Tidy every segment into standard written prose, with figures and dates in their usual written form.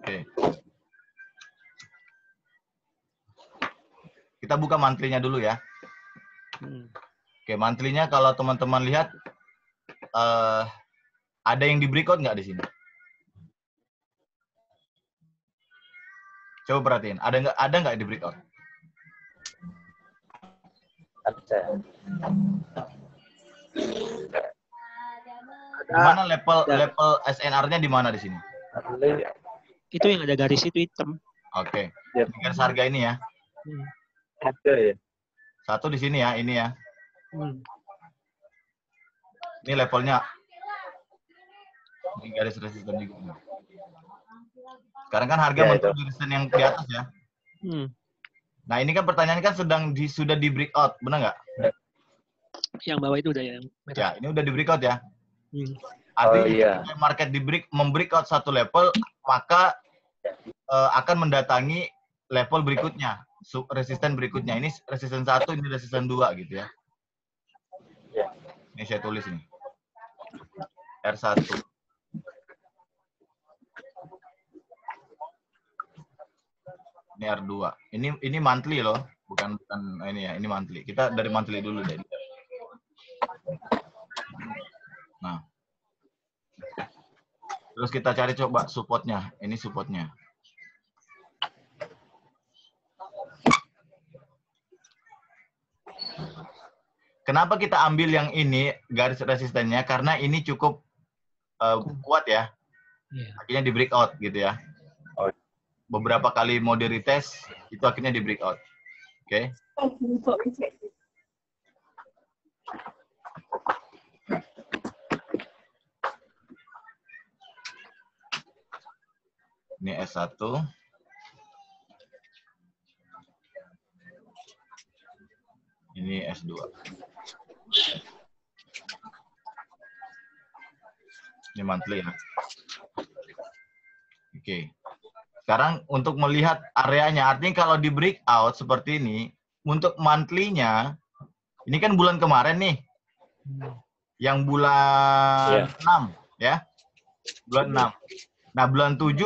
Oke. Kita buka monthly-nya dulu ya. Oke, monthly-nya kalau teman-teman lihat ada yang di breakout nggak di sini? Coba perhatiin, ada nggak di breakout? Ada. Di mana level SNR-nya di mana di sini? Itu yang ada garis itu hitam. Oke. Garis harga ini ya. Ada ya. Satu di sini ya, ini ya. Ini levelnya. Ini garis resisten juga. Sekarang kan harga mentok di resisten yang di atas ya. Nah, ini kan pertanyaan kan sudah di breakout, benar nggak? Yang bawah itu udah yang merah. Ya, ini udah di breakout ya. Artinya jika market membreakout satu level, maka akan mendatangi level berikutnya, resisten berikutnya. Ini resisten 1, ini resisten 2 gitu ya. Ini saya tulis nih. R1. Ini R2. Ini monthly loh, bukan ini ya, ini monthly. Kita dari monthly dulu deh. Nah. Terus kita cari coba supportnya. Ini supportnya. Kenapa kita ambil yang ini garis resistennya? Karena ini cukup kuat ya. Akhirnya di breakout gitu ya. Beberapa kali mau di retest, itu akhirnya di breakout. Oke. Ini S1. Ini S2. Ini monthly ya. Oke. Sekarang untuk melihat areanya, artinya kalau di breakout seperti ini, untuk monthly-nya, ini kan bulan kemarin nih. Yang bulan 6 ya. Bulan 6. Nah, bulan 7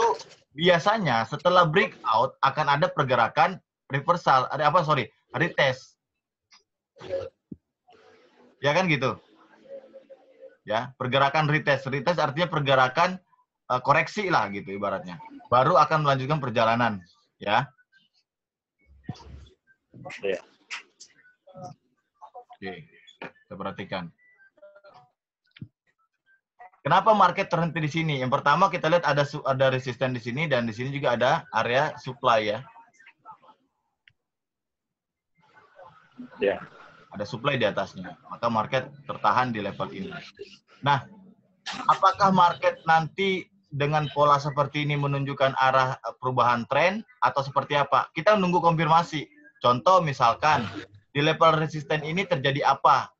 biasanya setelah breakout akan ada pergerakan reversal, retest. Ya kan gitu. Ya, pergerakan retest. Retest artinya pergerakan koreksi lah gitu ibaratnya. Baru akan melanjutkan perjalanan, ya. Oke, kita perhatikan. Kenapa market terhenti di sini? Yang pertama kita lihat ada resisten di sini dan di sini juga ada area supply ya. Ada supply di atasnya, maka market tertahan di level ini. Nah, apakah market nanti dengan pola seperti ini menunjukkan arah perubahan tren atau seperti apa? Kita menunggu konfirmasi. Contoh misalkan di level resisten ini terjadi apa?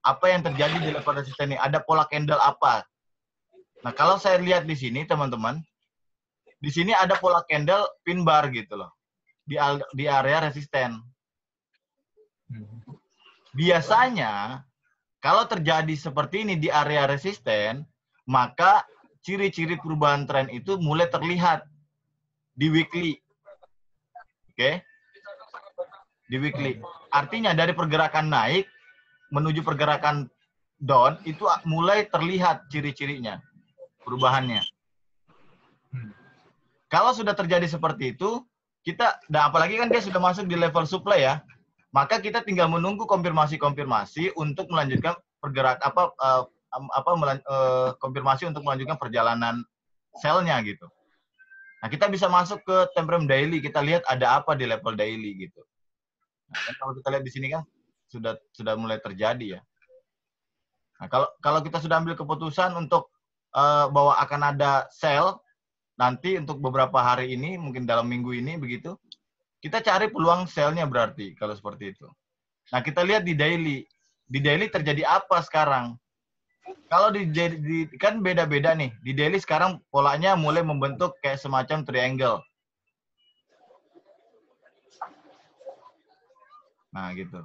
Apa yang terjadi di level resisten ini? Ada pola candle apa? Nah, kalau saya lihat di sini teman-teman, di sini ada pola candle pin bar gitu loh. Di area resisten. Biasanya kalau terjadi seperti ini di area resisten, maka ciri-ciri perubahan tren itu mulai terlihat di weekly. Oke? Di weekly. Artinya dari pergerakan naik menuju pergerakan down itu mulai terlihat ciri-cirinya, perubahannya. Kalau sudah terjadi seperti itu, apalagi kan dia sudah masuk di level supply ya, maka kita tinggal menunggu konfirmasi-konfirmasi untuk melanjutkan konfirmasi untuk melanjutkan perjalanan sell-nya gitu. Nah, kita bisa masuk ke time frame daily, kita lihat ada apa di level daily gitu. Nah, kan kalau kita lihat di sini kan sudah mulai terjadi ya. Nah, kalau kita sudah ambil keputusan untuk bahwa akan ada sell nanti untuk beberapa hari ini, mungkin dalam minggu ini begitu, kita cari peluang sell-nya berarti kalau seperti itu. Nah, kita lihat di daily. Di daily terjadi apa sekarang? Kalau kan beda-beda nih. Di daily sekarang polanya mulai membentuk kayak semacam triangle. Nah, gitu.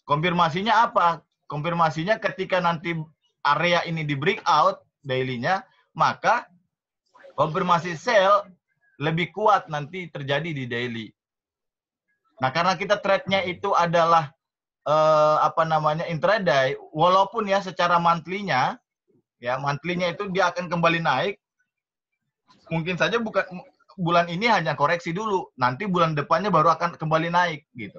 Konfirmasinya apa? Konfirmasinya ketika nanti area ini di breakout daily-nya, maka Konfirmasi sell lebih kuat nanti terjadi di daily. Nah, karena kita trade-nya itu adalah intraday, walaupun ya secara monthly-nya itu dia akan kembali naik. Mungkin saja bukan bulan ini hanya koreksi dulu, nanti bulan depannya baru akan kembali naik gitu.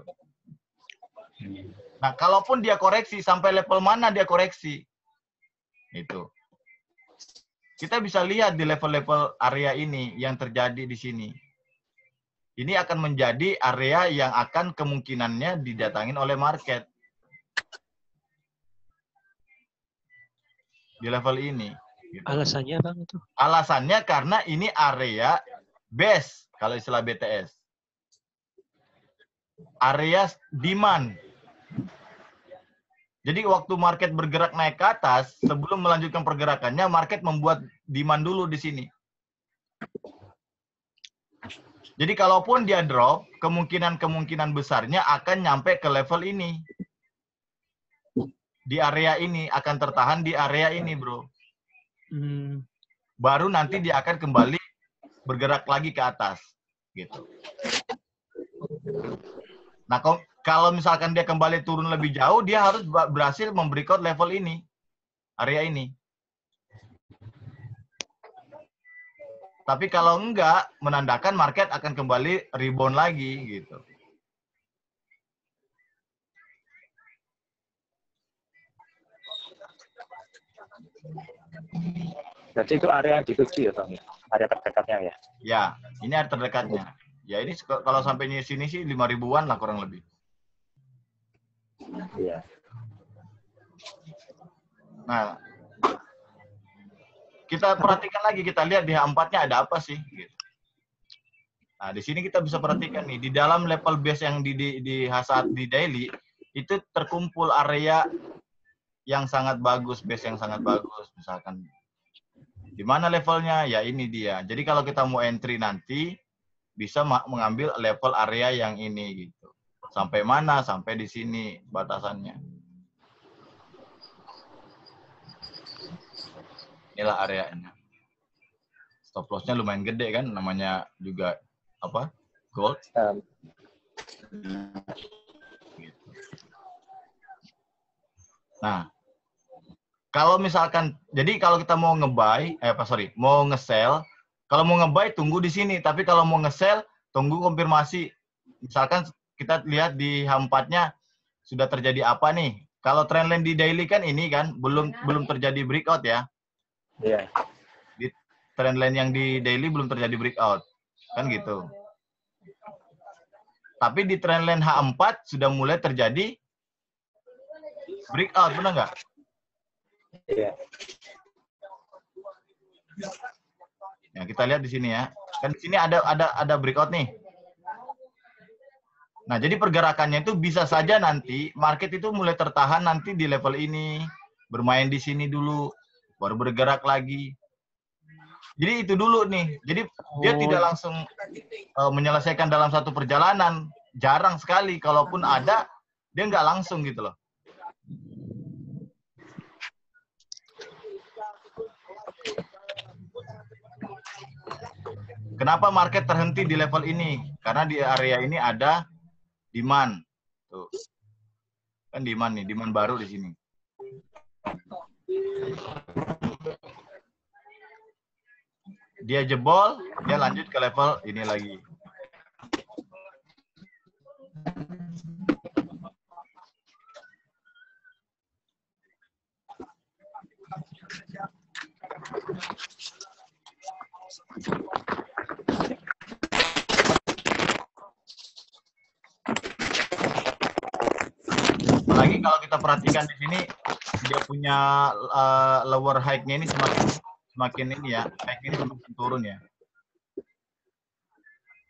Nah, kalaupun dia koreksi sampai level mana dia koreksi, itu kita bisa lihat di level-level area ini yang terjadi di sini. Ini akan menjadi area yang akan kemungkinannya didatangin oleh market di level ini. Gitu. Alasannya Bang itu? Alasannya karena ini area base kalau istilah BTS. Area demand. Jadi waktu market bergerak naik ke atas, sebelum melanjutkan pergerakannya, market membuat demand dulu di sini. Jadi kalaupun dia drop, kemungkinan besarnya akan nyampe ke level ini. Di area ini, akan tertahan di area ini, bro. Baru nanti dia akan kembali bergerak lagi ke atas. Gitu. Nah, kalau misalkan dia kembali turun lebih jauh, dia harus berhasil membreakout level ini, area ini. Tapi kalau enggak, menandakan market akan kembali rebound lagi, gitu. Jadi itu area yang dituju ya, Bang? Area terdekatnya ya? Ya, ini area terdekatnya. Ya, ini kalau sampai sini sih 5.000-an lah kurang lebih. Iya. Nah, kita perhatikan lagi, kita lihat di H4-nya ada apa sih. Gitu. Nah, di sini kita bisa perhatikan nih, di dalam level base yang di H1 di daily, itu terkumpul area yang sangat bagus, base yang sangat bagus. Misalkan, di mana levelnya? Ya ini dia. Jadi kalau kita mau entry nanti, bisa mengambil level area yang ini gitu. Sampai mana? Sampai di sini batasannya. Inilah areanya. Stop loss-nya lumayan gede kan, namanya juga apa? Gold. Gitu. Nah, kalau misalkan, jadi kalau kita mau nge-buy, mau nge-sell, kalau mau nge-buy tunggu di sini, tapi kalau mau nge-sell tunggu konfirmasi. Misalkan kita lihat di H4-nya sudah terjadi apa nih? Kalau trendline di daily kan ini kan belum terjadi breakout ya. Iya. Di trendline yang di daily belum terjadi breakout. Kan gitu. Tapi di trendline H4 sudah mulai terjadi breakout, benar nggak? Iya. Ya, kita lihat di sini ya. Kan di sini ada breakout nih. Nah, jadi pergerakannya itu bisa saja nanti market itu mulai tertahan nanti di level ini, bermain di sini dulu, baru bergerak lagi. Jadi itu dulu nih. Jadi dia tidak langsung menyelesaikan dalam satu perjalanan. Jarang sekali. Kalaupun ada, dia nggak langsung gitu loh. Kenapa market terhenti di level ini? Karena di area ini ada demand. Tuh. Kan demand nih, demand baru di sini. Dia jebol, dia lanjut ke level ini lagi. Apalagi kalau kita perhatikan di sini, dia punya lower high-nya ini semakin ini ya, high-nya ini semakin turun ya.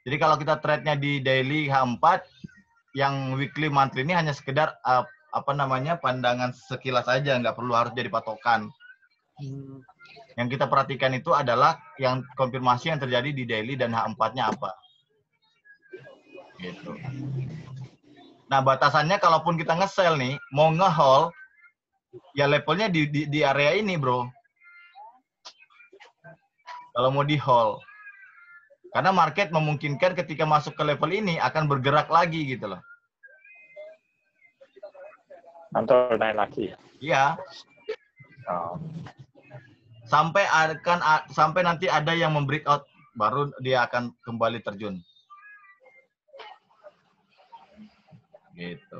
Jadi kalau kita trade-nya di daily H4, yang weekly monthly ini hanya sekedar pandangan sekilas saja, nggak perlu harus jadi patokan. Yang kita perhatikan itu adalah yang konfirmasi yang terjadi di daily dan H4-nya apa. Gitu. Nah, batasannya kalaupun kita nge-sell nih, mau nge-hold, ya levelnya di area ini, bro. Kalau mau di hold. Karena market memungkinkan ketika masuk ke level ini akan bergerak lagi gitu loh. Mantul naik lagi. Iya. Oh. Sampai nanti ada yang membreak out, baru dia akan kembali terjun. Gitu.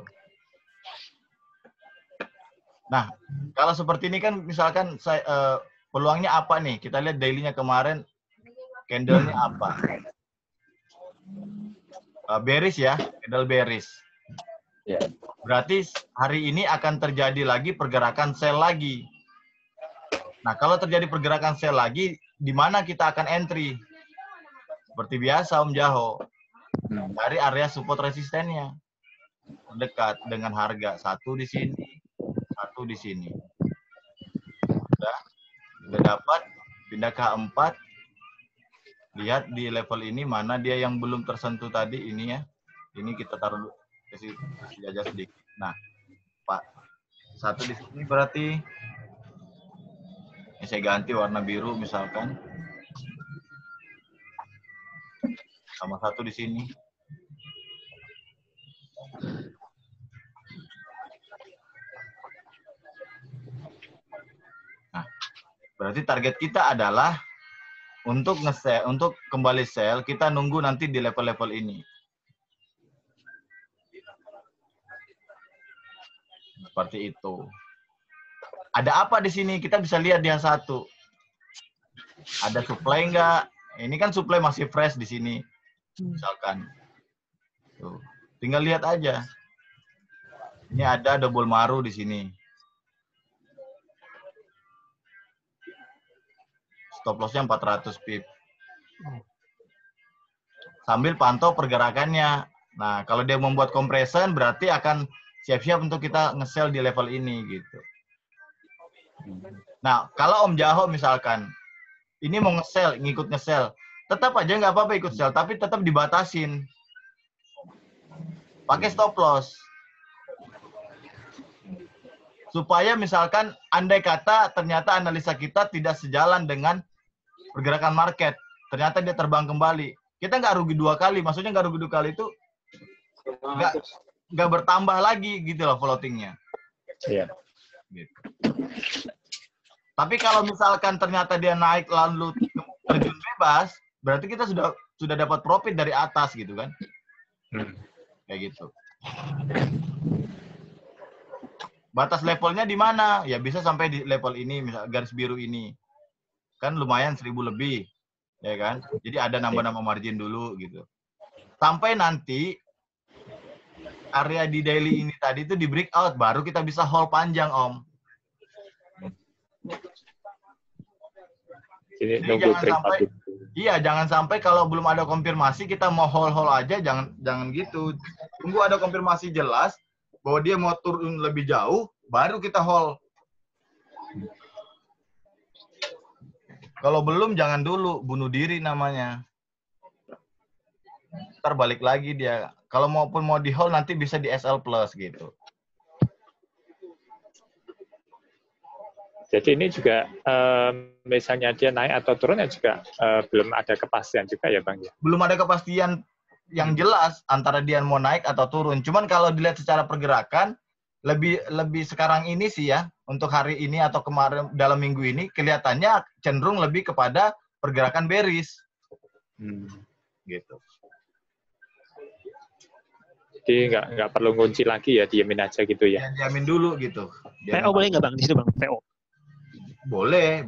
Nah, kalau seperti ini kan misalkan peluangnya apa nih? Kita lihat daily-nya kemarin, candle-nya apa? Bearish ya, candle bearish. Ya. Berarti hari ini akan terjadi lagi pergerakan sell lagi. Nah, kalau terjadi pergerakan sell lagi, di mana kita akan entry? Seperti biasa Om Jaho, dari area support resistennya. Dekat dengan harga satu di sini, satu di sini. Udah dapat, pindah ke H4. Lihat di level ini mana dia yang belum tersentuh tadi, ini ya. Ini kita taruh kasih jajah sedikit. Nah, Pak, satu di sini berarti ini saya ganti warna biru misalkan. Sama satu di sini. Nah, berarti target kita adalah untuk nge-sell, untuk kembali sell, kita nunggu nanti di level-level ini. Seperti itu. Ada apa di sini? Kita bisa lihat di yang satu. Ada supply enggak? Ini kan supply masih fresh di sini. Misalkan. Tuh. Tinggal lihat aja. Ini ada double maru di sini. Stop loss-nya 400 pip. Sambil pantau pergerakannya. Nah, kalau dia membuat compression berarti akan siap-siap untuk kita nge-sell di level ini gitu. Nah, kalau Om Jaho misalkan ini mau nge-sell, ngikut nge-sell, tetap aja nggak apa-apa ikut sell, tapi tetap dibatasin. Pakai stop loss. Supaya misalkan andai kata ternyata analisa kita tidak sejalan dengan pergerakan market, ternyata dia terbang kembali. Kita nggak rugi dua kali, maksudnya nggak rugi dua kali itu nggak bertambah lagi gitu loh floatingnya. Iya. Gitu. Tapi kalau misalkan ternyata dia naik lalu terjun bebas, berarti kita sudah dapat profit dari atas gitu kan? Kayak gitu. Batas levelnya di mana? Ya bisa sampai di level ini, misal garis biru ini. Kan lumayan 1000 lebih, ya kan? Jadi ada nambah-nambah margin dulu gitu. Sampai nanti area di daily ini tadi itu di breakout, baru kita bisa hold panjang, Om. Jadi jangan sampai, iya jangan sampai kalau belum ada konfirmasi kita mau hold aja, jangan gitu. Tunggu ada konfirmasi jelas bahwa dia mau turun lebih jauh, baru kita hold. Kalau belum jangan dulu, bunuh diri namanya. Ntar balik lagi dia. Kalau maupun mau di hold nanti bisa di SL plus gitu. Jadi ini juga misalnya dia naik atau turun ya juga belum ada kepastian juga ya Bang ya? Belum ada kepastian yang jelas antara dia mau naik atau turun. Cuman kalau dilihat secara pergerakan, lebih sekarang ini sih ya, untuk hari ini atau kemarin dalam minggu ini, kelihatannya cenderung lebih kepada pergerakan bearish. Gitu. Jadi nggak perlu ngunci lagi ya, diamin aja gitu ya? Diamin dulu gitu. PO boleh nggak Bang di situ Bang? PO? Boleh.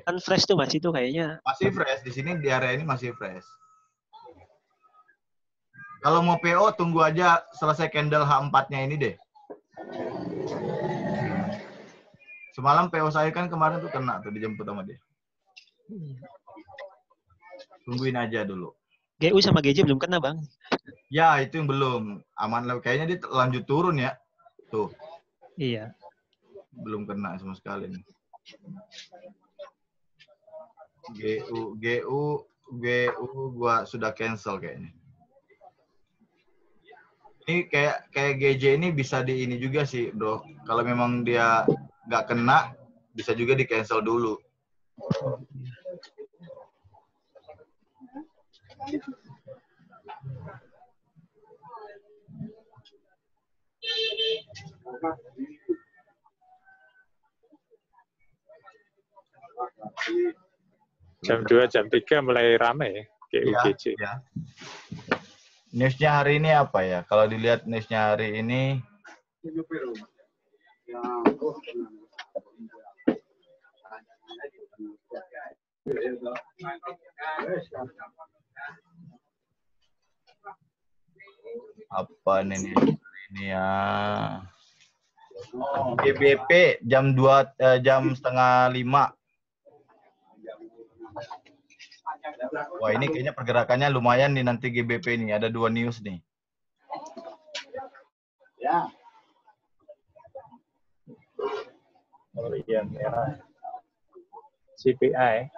Kan fresh tuh masih tuh kayaknya. Masih fresh di sini, di area ini masih fresh. Kalau mau PO tunggu aja selesai candle H4-nya ini deh. Semalam PO saya kan kemarin tuh kena tuh, dijemput sama dia. Tungguin aja dulu. GU sama GJ belum kena Bang. Ya itu yang belum aman. Kayaknya dia lanjut turun ya. Tuh. Iya. Belum kena sama sekali nih. GU gua sudah cancel kayaknya. Ini kayak GJ ini bisa di ini juga sih, Bro. Kalau memang dia nggak kena, bisa juga di cancel dulu. Jam 2, jam 3 mulai rame ya, UGC. Ya. Newsnya hari ini apa ya? Kalau dilihat newsnya hari ini, apa nih ini ya? GBP jam 2 jam setengah 5. Wah, ini kayaknya pergerakannya lumayan nih nanti GBP nih. Ada 2 news nih. Ya. Oh iya, merah. CPI.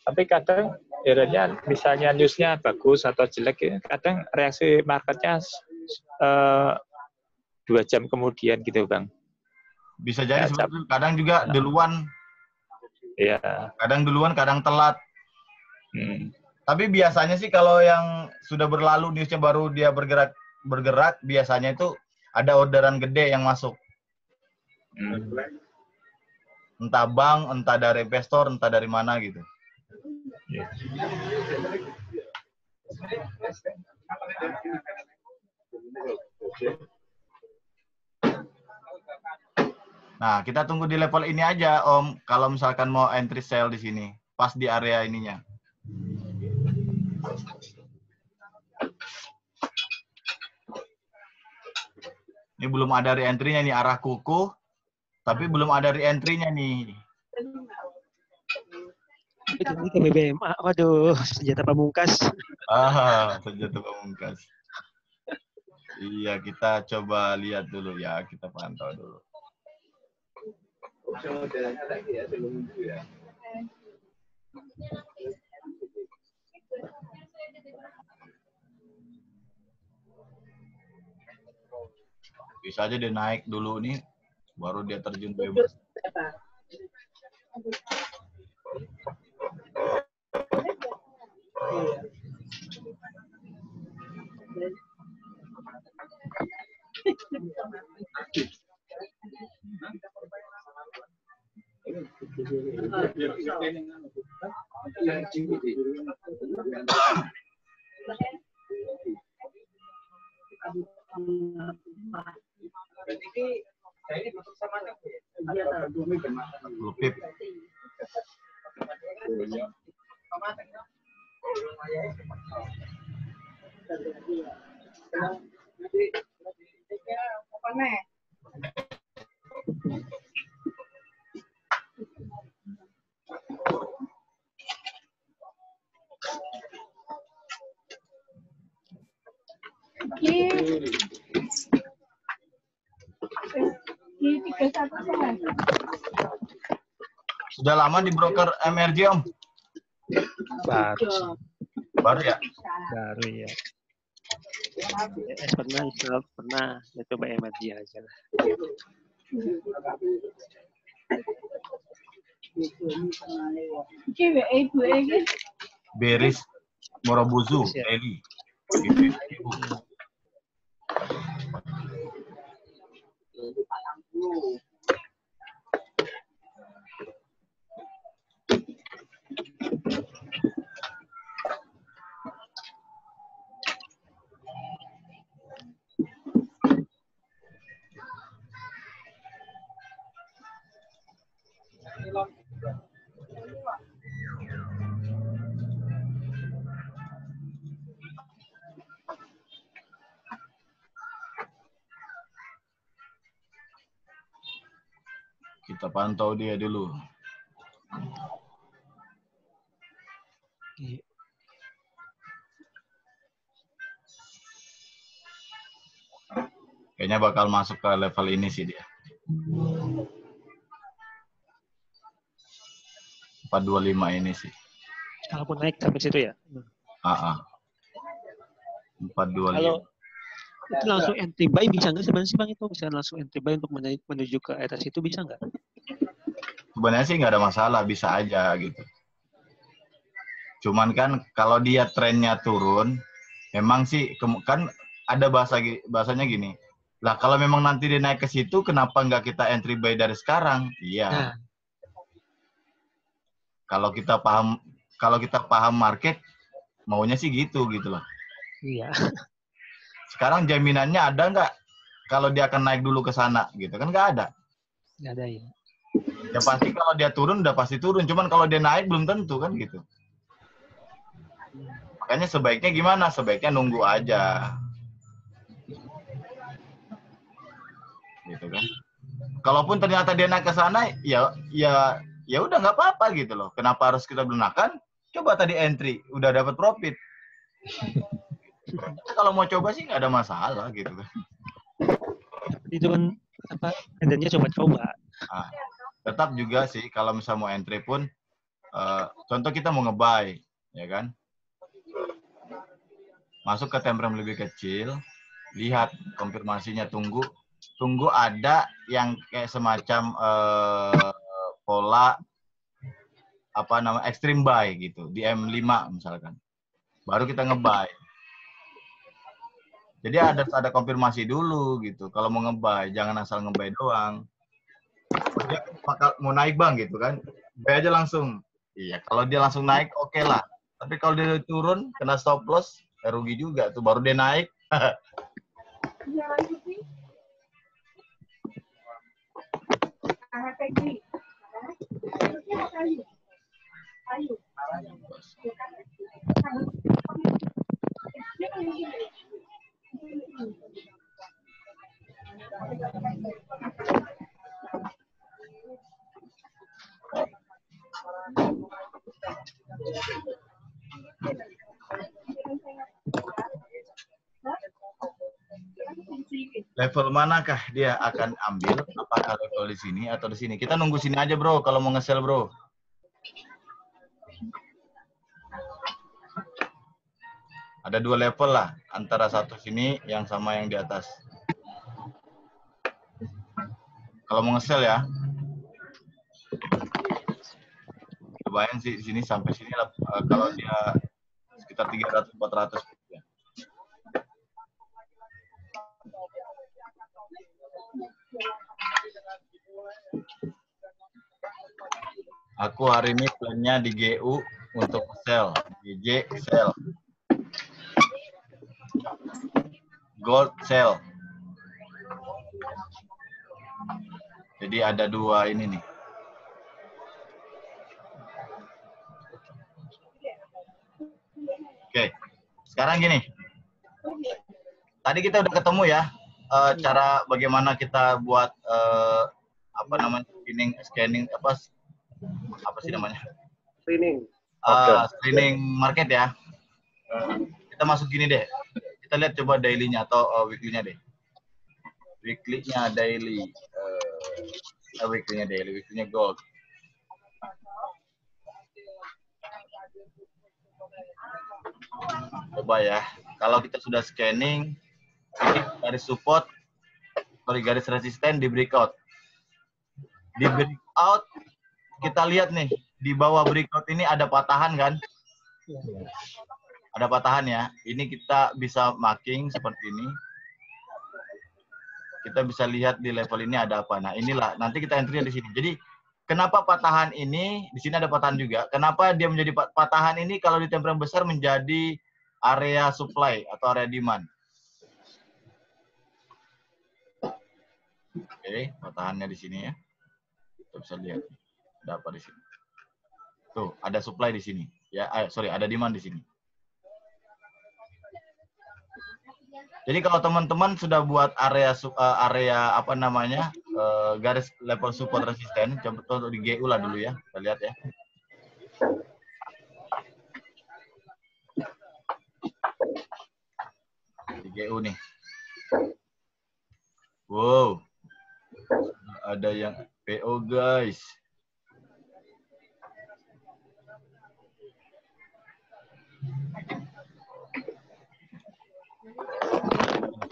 Tapi kadang herannya misalnya newsnya bagus atau jelek ya, kadang reaksi marketnya 2 jam kemudian gitu Bang. Bisa jadi Ya, kadang juga duluan. Iya. Kadang duluan, kadang telat. Tapi biasanya sih kalau yang sudah berlalu newsnya baru dia bergerak biasanya itu ada orderan gede yang masuk. Entah bank, entah dari investor, entah dari mana gitu. Nah, kita tunggu di level ini aja, Om. Kalau misalkan mau entry sell di sini, pas di area ininya. Ini belum ada re-entry-nya nih, arah kuku, tapi belum ada re-entry-nya nih. Ini ke BBM. Waduh, senjata pamungkas. Senjata pamungkas. Iya, kita coba lihat dulu ya, kita pantau dulu. Bisa aja dia naik dulu nih, baru dia terjun bebas. Lupip. Sudah lama di broker MRG, Om? Baru ya? Baru ya. Pernah ya, coba MRG aja lah. Beris Morobuzu, Eli. Kita pantau dia dulu. Kayaknya bakal masuk ke level ini sih dia. 425 ini sih. Kalaupun naik sampai situ ya. 425. Itu langsung entry buy bisa nggak sebenarnya sih Bang itu? Bisa langsung entry buy untuk menuju ke atas itu bisa nggak? Sebenarnya sih nggak ada masalah, bisa aja gitu. Cuman kan kalau dia trennya turun, memang sih kan ada bahasanya gini. Lah kalau memang nanti dia naik ke situ, kenapa nggak kita entry buy dari sekarang? Iya. Nah, Kalau kita paham market, maunya sih gitu loh. iya. Sekarang jaminannya ada nggak kalau dia akan naik dulu ke sana gitu kan, nggak ada. Nggak ada ya. Ya pasti kalau dia turun udah pasti turun, cuman kalau dia naik belum tentu kan gitu. Makanya sebaiknya gimana? Sebaiknya nunggu aja. Gitu kan. Kalaupun ternyata dia naik ke sana, ya udah nggak apa-apa gitu loh. Kenapa harus kita lunakan? Coba tadi entry, udah dapat profit. Kalau mau coba sih nggak ada masalah gitu kan. Itu kan apa? Tendennya coba-coba. Nah, tetap juga sih kalau misalnya mau entry pun, contoh kita mau nge-buy, ya kan? Masuk ke time frame lebih kecil, lihat konfirmasinya, tunggu ada yang kayak semacam pola apa namanya extreme buy gitu di M5 misalkan. Baru kita nge-buy. Jadi ada konfirmasi dulu gitu. Kalau mau nge-buy, jangan asal nge-buy doang. Dia mau naik Bang gitu kan. Buy aja langsung. Iya, kalau dia langsung naik oke lah. Tapi kalau dia turun kena stop loss, ya rugi juga tuh, baru dia naik. Level manakah dia akan ambil? Apakah level di sini atau di sini? Kita nunggu sini aja bro, kalau mau nge-sell bro. Ada 2 level lah, antara satu sini yang sama yang di atas. Kalau mau nge-sell ya. Lumayan sih di sini sampai sini lah, kalau dia sekitar 300-400 ya. Aku hari ini plannya di GU untuk sell, GJ sell, gold sell. Jadi ada 2 ini nih. Oke, sekarang gini. Tadi kita udah ketemu ya, cara bagaimana kita buat apa namanya scanning apa sih namanya? Screening market ya. Kita masuk gini deh. Kita lihat coba daily-nya atau weekly-nya deh. Weekly-nya daily. Weekly-nya daily, weekly-nya gold. Coba ya. Kalau kita sudah scanning, ini garis support, garis resisten di breakout. Di breakout, kita lihat nih, di bawah breakout ini ada patahan kan? Ada patahan ya. Ini kita bisa marking seperti ini. Kita bisa lihat di level ini ada apa. Nah, inilah nanti kita entry di sini. Jadi, kenapa patahan ini, di sini ada patahan juga. Kenapa dia menjadi patahan ini kalau di time frame besar menjadi area supply atau area demand. Oke, patahannya di sini ya. Kita bisa lihat. Ada apa di sini? Tuh, ada supply di sini. Ya, sorry, ada demand di sini. Jadi kalau teman-teman sudah buat area apa namanya garis level support resisten, contoh di GU lah dulu ya, kita lihat ya. Di GU nih. Wow, ada yang PO guys.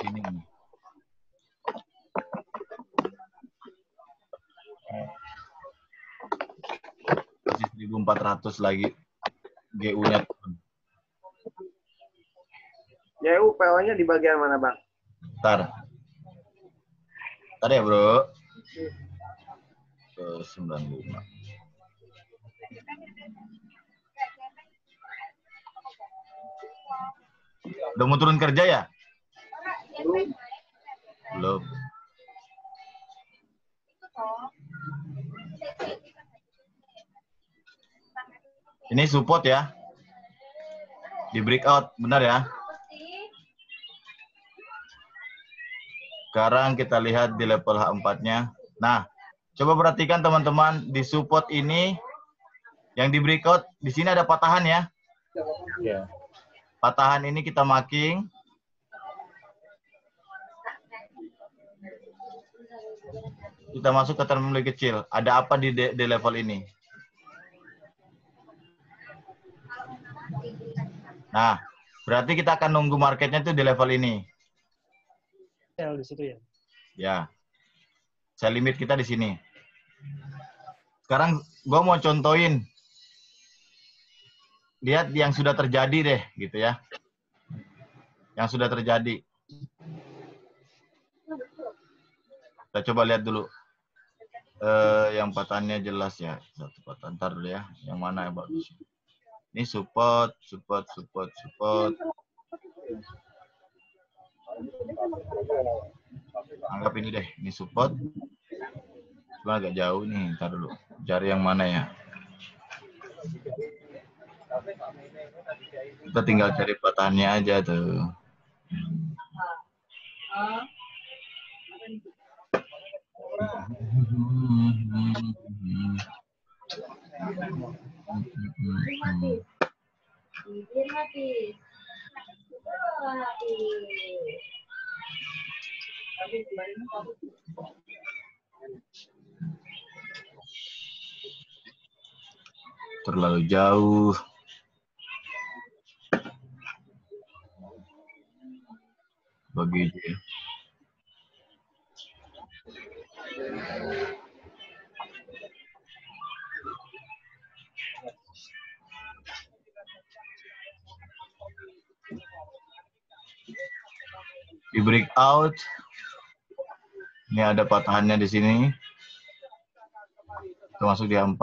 Ini 1400 lagi. GU-nya. GU PO-nya di bagian mana, Bang? Ntar ya, bro. Ke 95. Udah mau turun kerja ya? Belum. Ini support ya. Di breakout, benar ya? Sekarang kita lihat di level H4-nya. Nah, coba perhatikan teman-teman, di support ini yang di breakout, di sini ada patahan ya. Ya. Patahan ini kita marking. Kita masuk ke term lebih kecil. Ada apa di level ini? Nah, berarti kita akan nunggu marketnya itu di level ini. Sell di situ ya. Ya. Sell limit kita di sini. Sekarang gue mau contohin. Lihat yang sudah terjadi deh, gitu ya. Yang sudah terjadi. Kita coba lihat dulu. Yang patahannya jelas ya. Satu patahan, ntar dulu ya. Yang mana ya bagus. Ini support. Anggap ini deh, ini support. Cuma agak jauh nih, ntar dulu. Cari yang mana ya. Kita tinggal cari patahannya aja tuh. Terlalu jauh. Bagi di breakout. Ini ada patahannya di sini. Termasuk di 4.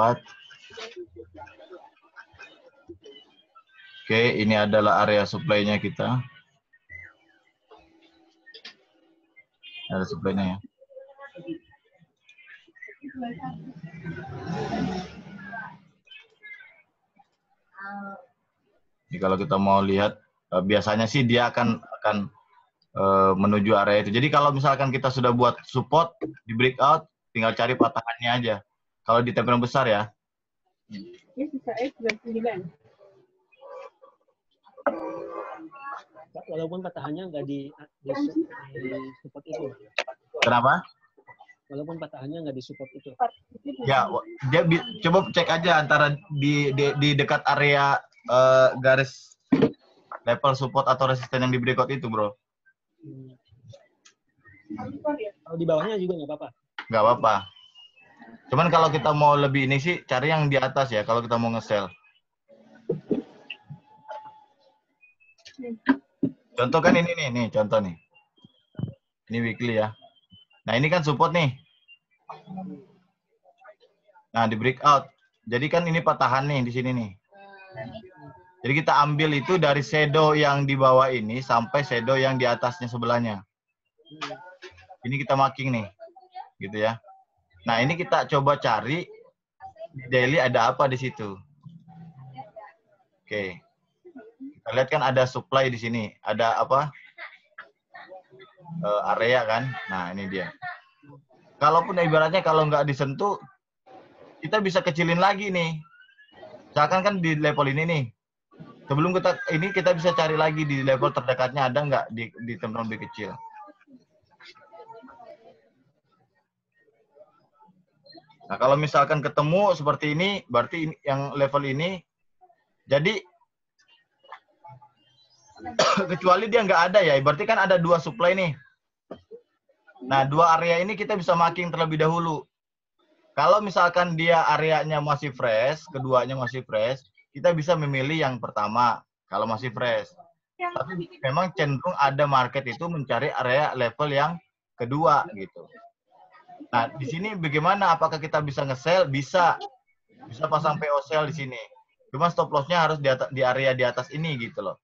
Oke, ini adalah area supply-nya kita. Ada supply-nya ya. Jadi kalau kita mau lihat, biasanya sih dia akan menuju area itu. Jadi kalau misalkan kita sudah buat support di breakout, tinggal cari patahannya aja. Kalau di tempelan besar ya. Walaupun patahannya nggak di support itu. Kenapa? Walaupun patahannya nggak di support itu. Ya, dia coba cek aja antara di dekat area garis level support atau resisten yang di breakout itu, bro. Kalau di bawahnya juga nggak apa-apa. Nggak apa-apa. Cuman kalau kita mau lebih ini sih, cari yang di atas ya, kalau kita mau nge-sell. Contoh kan ini nih, contoh nih. Ini weekly ya. Nah, ini kan support nih. Nah, di breakout. Jadi kan ini patahan nih di sini nih. Jadi kita ambil itu dari shadow yang di bawah ini sampai shadow yang di atasnya sebelahnya. Ini kita marking nih. Gitu ya. Nah, ini kita coba cari daily ada apa di situ. Oke. Kita lihat kan ada supply di sini. Ada apa? Area kan. Nah, ini dia. Kalaupun ibaratnya kalau nggak disentuh, kita bisa kecilin lagi nih. Misalkan kan di level ini nih. Sebelum kita bisa cari lagi di level terdekatnya ada nggak di tempat lebih kecil. Nah, kalau misalkan ketemu seperti ini, berarti yang level ini. Jadi, kecuali dia nggak ada ya, berarti kan ada 2 supply nih. Nah, 2 area ini kita bisa marking terlebih dahulu. Kalau misalkan dia areanya masih fresh, keduanya masih fresh, kita bisa memilih yang pertama kalau masih fresh. Tapi memang cenderung ada market itu mencari area level yang kedua gitu. Nah, di sini bagaimana? Apakah kita bisa nge-sell? Bisa. Bisa pasang PO sell di sini. Cuma stop loss-nya harus di area di atas ini gitu loh.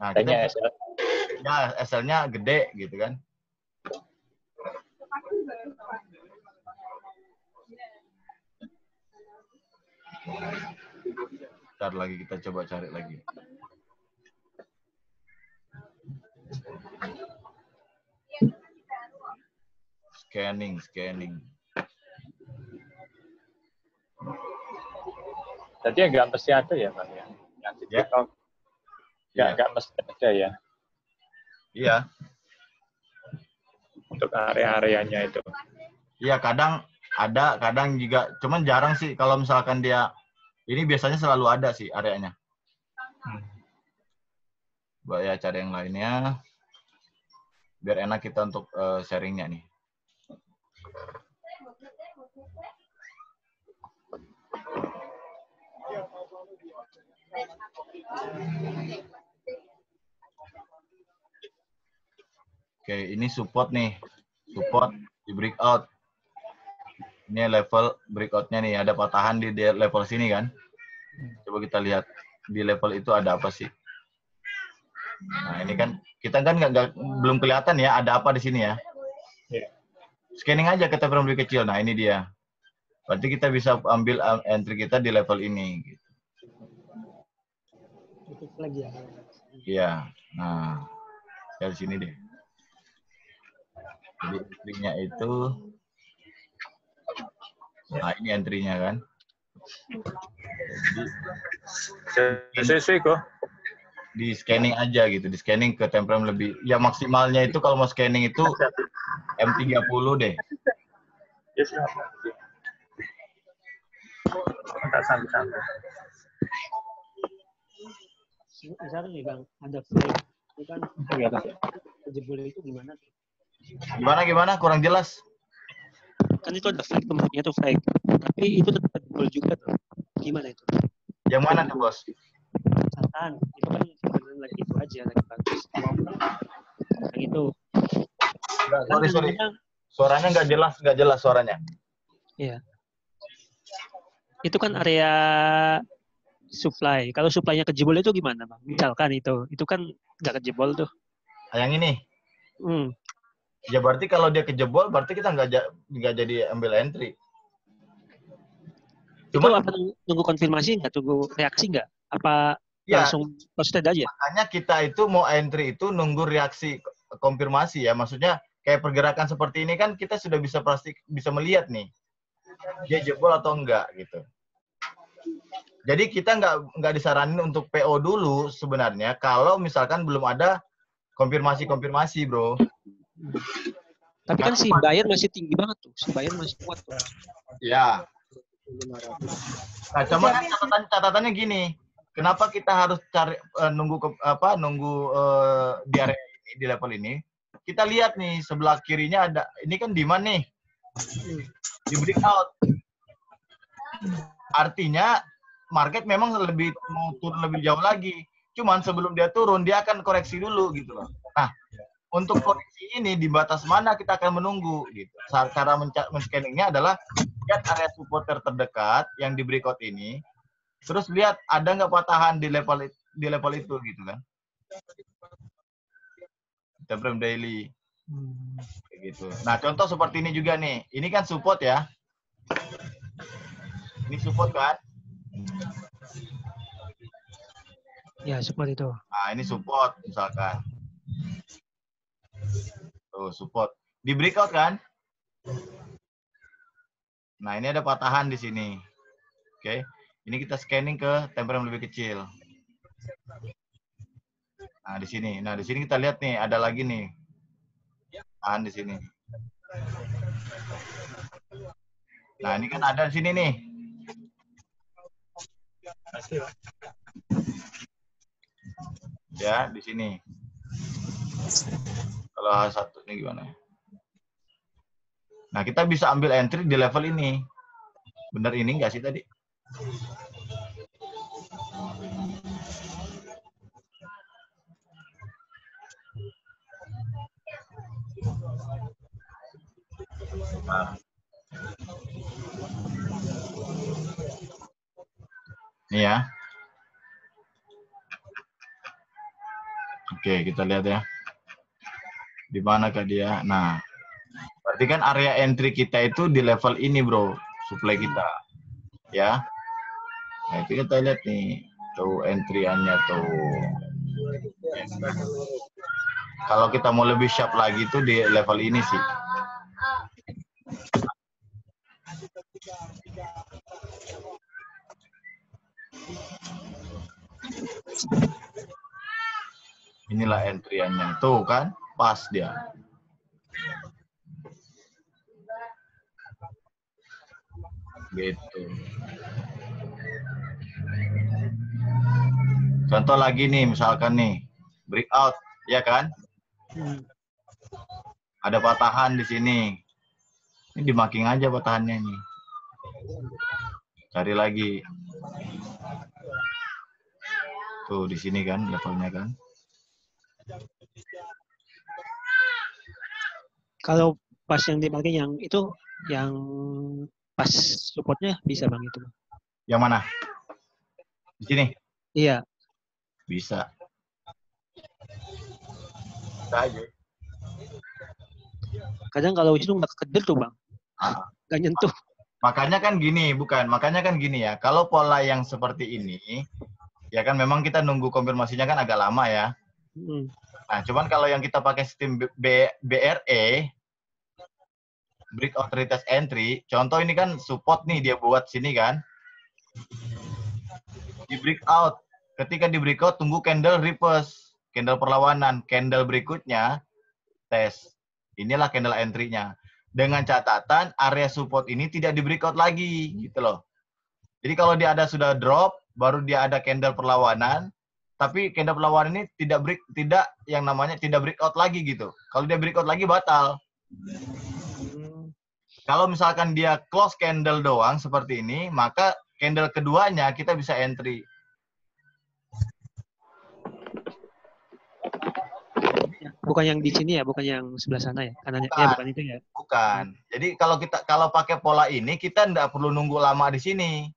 Nah, kita ya SL-nya gede gitu kan. Ntar lagi kita coba cari lagi. Scanning. Jadi nggak mesti ada ya, Bang ya? Yang di TikTok nggak mesti ada ya? Iya. Untuk area-areanya itu. Iya, kadang ada, kadang juga. Cuman jarang sih kalau misalkan dia, ini biasanya selalu ada sih areanya. Coba ya cari yang lainnya. Biar enak kita untuk sharingnya nih. Oke, ini support nih. Support di breakout. Ini level breakout-nya nih. Ada patahan di level sini kan. Coba kita lihat. Di level itu ada apa sih? Nah, ini kan kita kan belum kelihatan ya ada apa di sini ya. Scanning aja ke time frame lebih kecil. Nah, ini dia. Berarti kita bisa ambil entry kita di level ini. Lagi ya. Iya. Nah, dari sini deh. Jadi entry-nya itu, nah ini entry-nya kan. Sesuai kok. Di scanning aja gitu, di scanning ke time frame lebih. Ya maksimalnya itu kalau mau scanning itu M30 deh. Ya sudah. Enggak sampai. Misalnya nih Bang, ada flag. Itu kan jebol itu gimana? Gimana? Kurang jelas. Kan itu ada flag, temennya tuh flag. Tapi itu tetap jebol juga tuh. Gimana itu? Yang mana tuh, Bos? Misalkan, itu kan sebenarnya lagi itu aja, lagi bagus. Yang itu. Sorry. Suaranya nggak jelas suaranya. Iya. Itu kan area supply. Kalau supply-nya kejebol itu gimana, Bang? Misalkan itu kan nggak kejebol tuh. Yang ini? Ya berarti kalau dia kejebol, berarti kita nggak jadi ambil entry. Cuma itu apa nunggu konfirmasi nggak? Tunggu reaksi nggak? Apa ya, langsung posted aja? Makanya kita itu mau entry itu nunggu reaksi konfirmasi ya. Maksudnya kayak pergerakan seperti ini kan kita sudah bisa melihat nih. Dia jebol atau enggak gitu. Jadi kita nggak disaranin untuk PO dulu sebenarnya kalau misalkan belum ada konfirmasi, bro. Tapi kan si buyer masih tinggi banget tuh. Si buyer masih kuat tuh. Ya. Nah, cuma kan catatannya gini. Kenapa kita harus cari nunggu di area ini, di level ini? Kita lihat nih sebelah kirinya ada. Ini kan demand nih. Di breakout. Artinya market memang mau turun lebih jauh lagi. Cuman sebelum dia turun, dia akan koreksi dulu gitu loh. Nah, untuk koreksi ini di batas mana kita akan menunggu gitu. Cara men-scanningnya adalah lihat area support terdekat yang di breakout ini. Terus lihat ada nggak patahan di level itu gitu kan. Time frame daily. Kayak gitu. Nah, contoh seperti ini juga nih. Ini kan support ya. Ini support kan? Ya, support itu. Nah, ini support misalkan. Tuh, support. Di breakout kan? Nah, ini ada patahan di sini. Oke. Ini kita scanning ke time frame lebih kecil. Nah, di sini. Nah, di sini kita lihat nih, ada lagi nih. Patahan di sini. Nah, ini kan ada di sini nih. Ya, di sini. Kalau satu ini gimana ya? Nah, kita bisa ambil entry di level ini. Benar ini nggak sih tadi? Nah. Ini ya. Oke, kita lihat ya. Di manakah dia? Nah, berarti kan area entry kita itu di level ini, bro. Supply kita. Ya. Nah, itu kita lihat nih. Tuh entry-annya tuh. Kalau kita mau lebih sharp lagi tuh di level ini sih. Inilah entry-annya. Tuh kan, pas dia. Gitu. Contoh lagi nih, misalkan nih, breakout, ya kan? Ada patahan di sini. Ini dimarking aja patahannya nih. Cari lagi. Tuh di sini kan levelnya kan. Kalau pas yang dimarking yang itu yang pas supportnya bisa Bang itu. Yang mana? Di sini? Iya. Bisa. Bisa aja. Kadang kalau itu nggak kekedel tuh Bang. Nggak nyentuh. Makanya kan gini, bukan. Makanya kan gini ya. Kalau pola yang seperti ini, ya kan memang kita nunggu konfirmasinya kan agak lama ya. Nah, cuman kalau yang kita pakai sistem BRE, Breakout Retest Entry, contoh ini kan support nih dia buat sini kan. Di breakout. Ketika di breakout, tunggu candle reverse. Candle perlawanan. Candle berikutnya, tes. Inilah candle entry-nya. Dengan catatan area support ini tidak di breakout lagi gitu loh. Jadi kalau dia ada sudah drop, baru dia ada candle perlawanan, tapi candle perlawanan ini tidak yang namanya tidak breakout lagi gitu. Kalau dia breakout lagi batal. Kalau misalkan dia close candle doang seperti ini, maka candle keduanya kita bisa entry. Bukan yang di sini ya, bukan yang sebelah sana ya, kanannya. Bukan. Ya bukan itu ya. Bukan. Jadi kalau pakai pola ini kita nggak perlu nunggu lama di sini.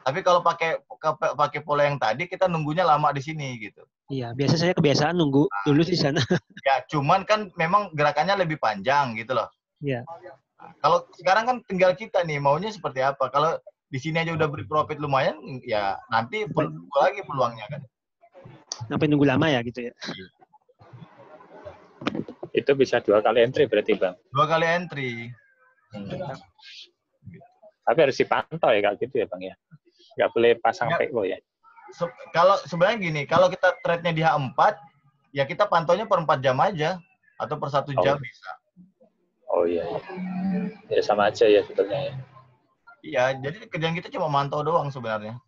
Tapi kalau pakai pola yang tadi kita nunggunya lama di sini gitu. Iya, biasa saya kebiasaan nunggu dulu di sana. Ya, cuman kan memang gerakannya lebih panjang gitu loh. Iya. Kalau sekarang kan tinggal kita nih maunya seperti apa. Kalau di sini aja udah beri profit lumayan, ya nanti lagi peluangnya kan. Sampai nunggu lama ya gitu ya. Itu bisa 2 kali entry berarti Bang. 2 kali entry. Tapi harus dipantau ya kalau gitu ya Bang ya. Nggak boleh pasang PO ya. Kalau sebenarnya gini, kalau kita trade-nya di H4, ya kita pantaunya per 4 jam aja atau per 1 jam bisa. Oh iya. Ya sama aja ya sebetulnya ya. Iya, jadi kerjaan kita cuma mantau doang sebenarnya.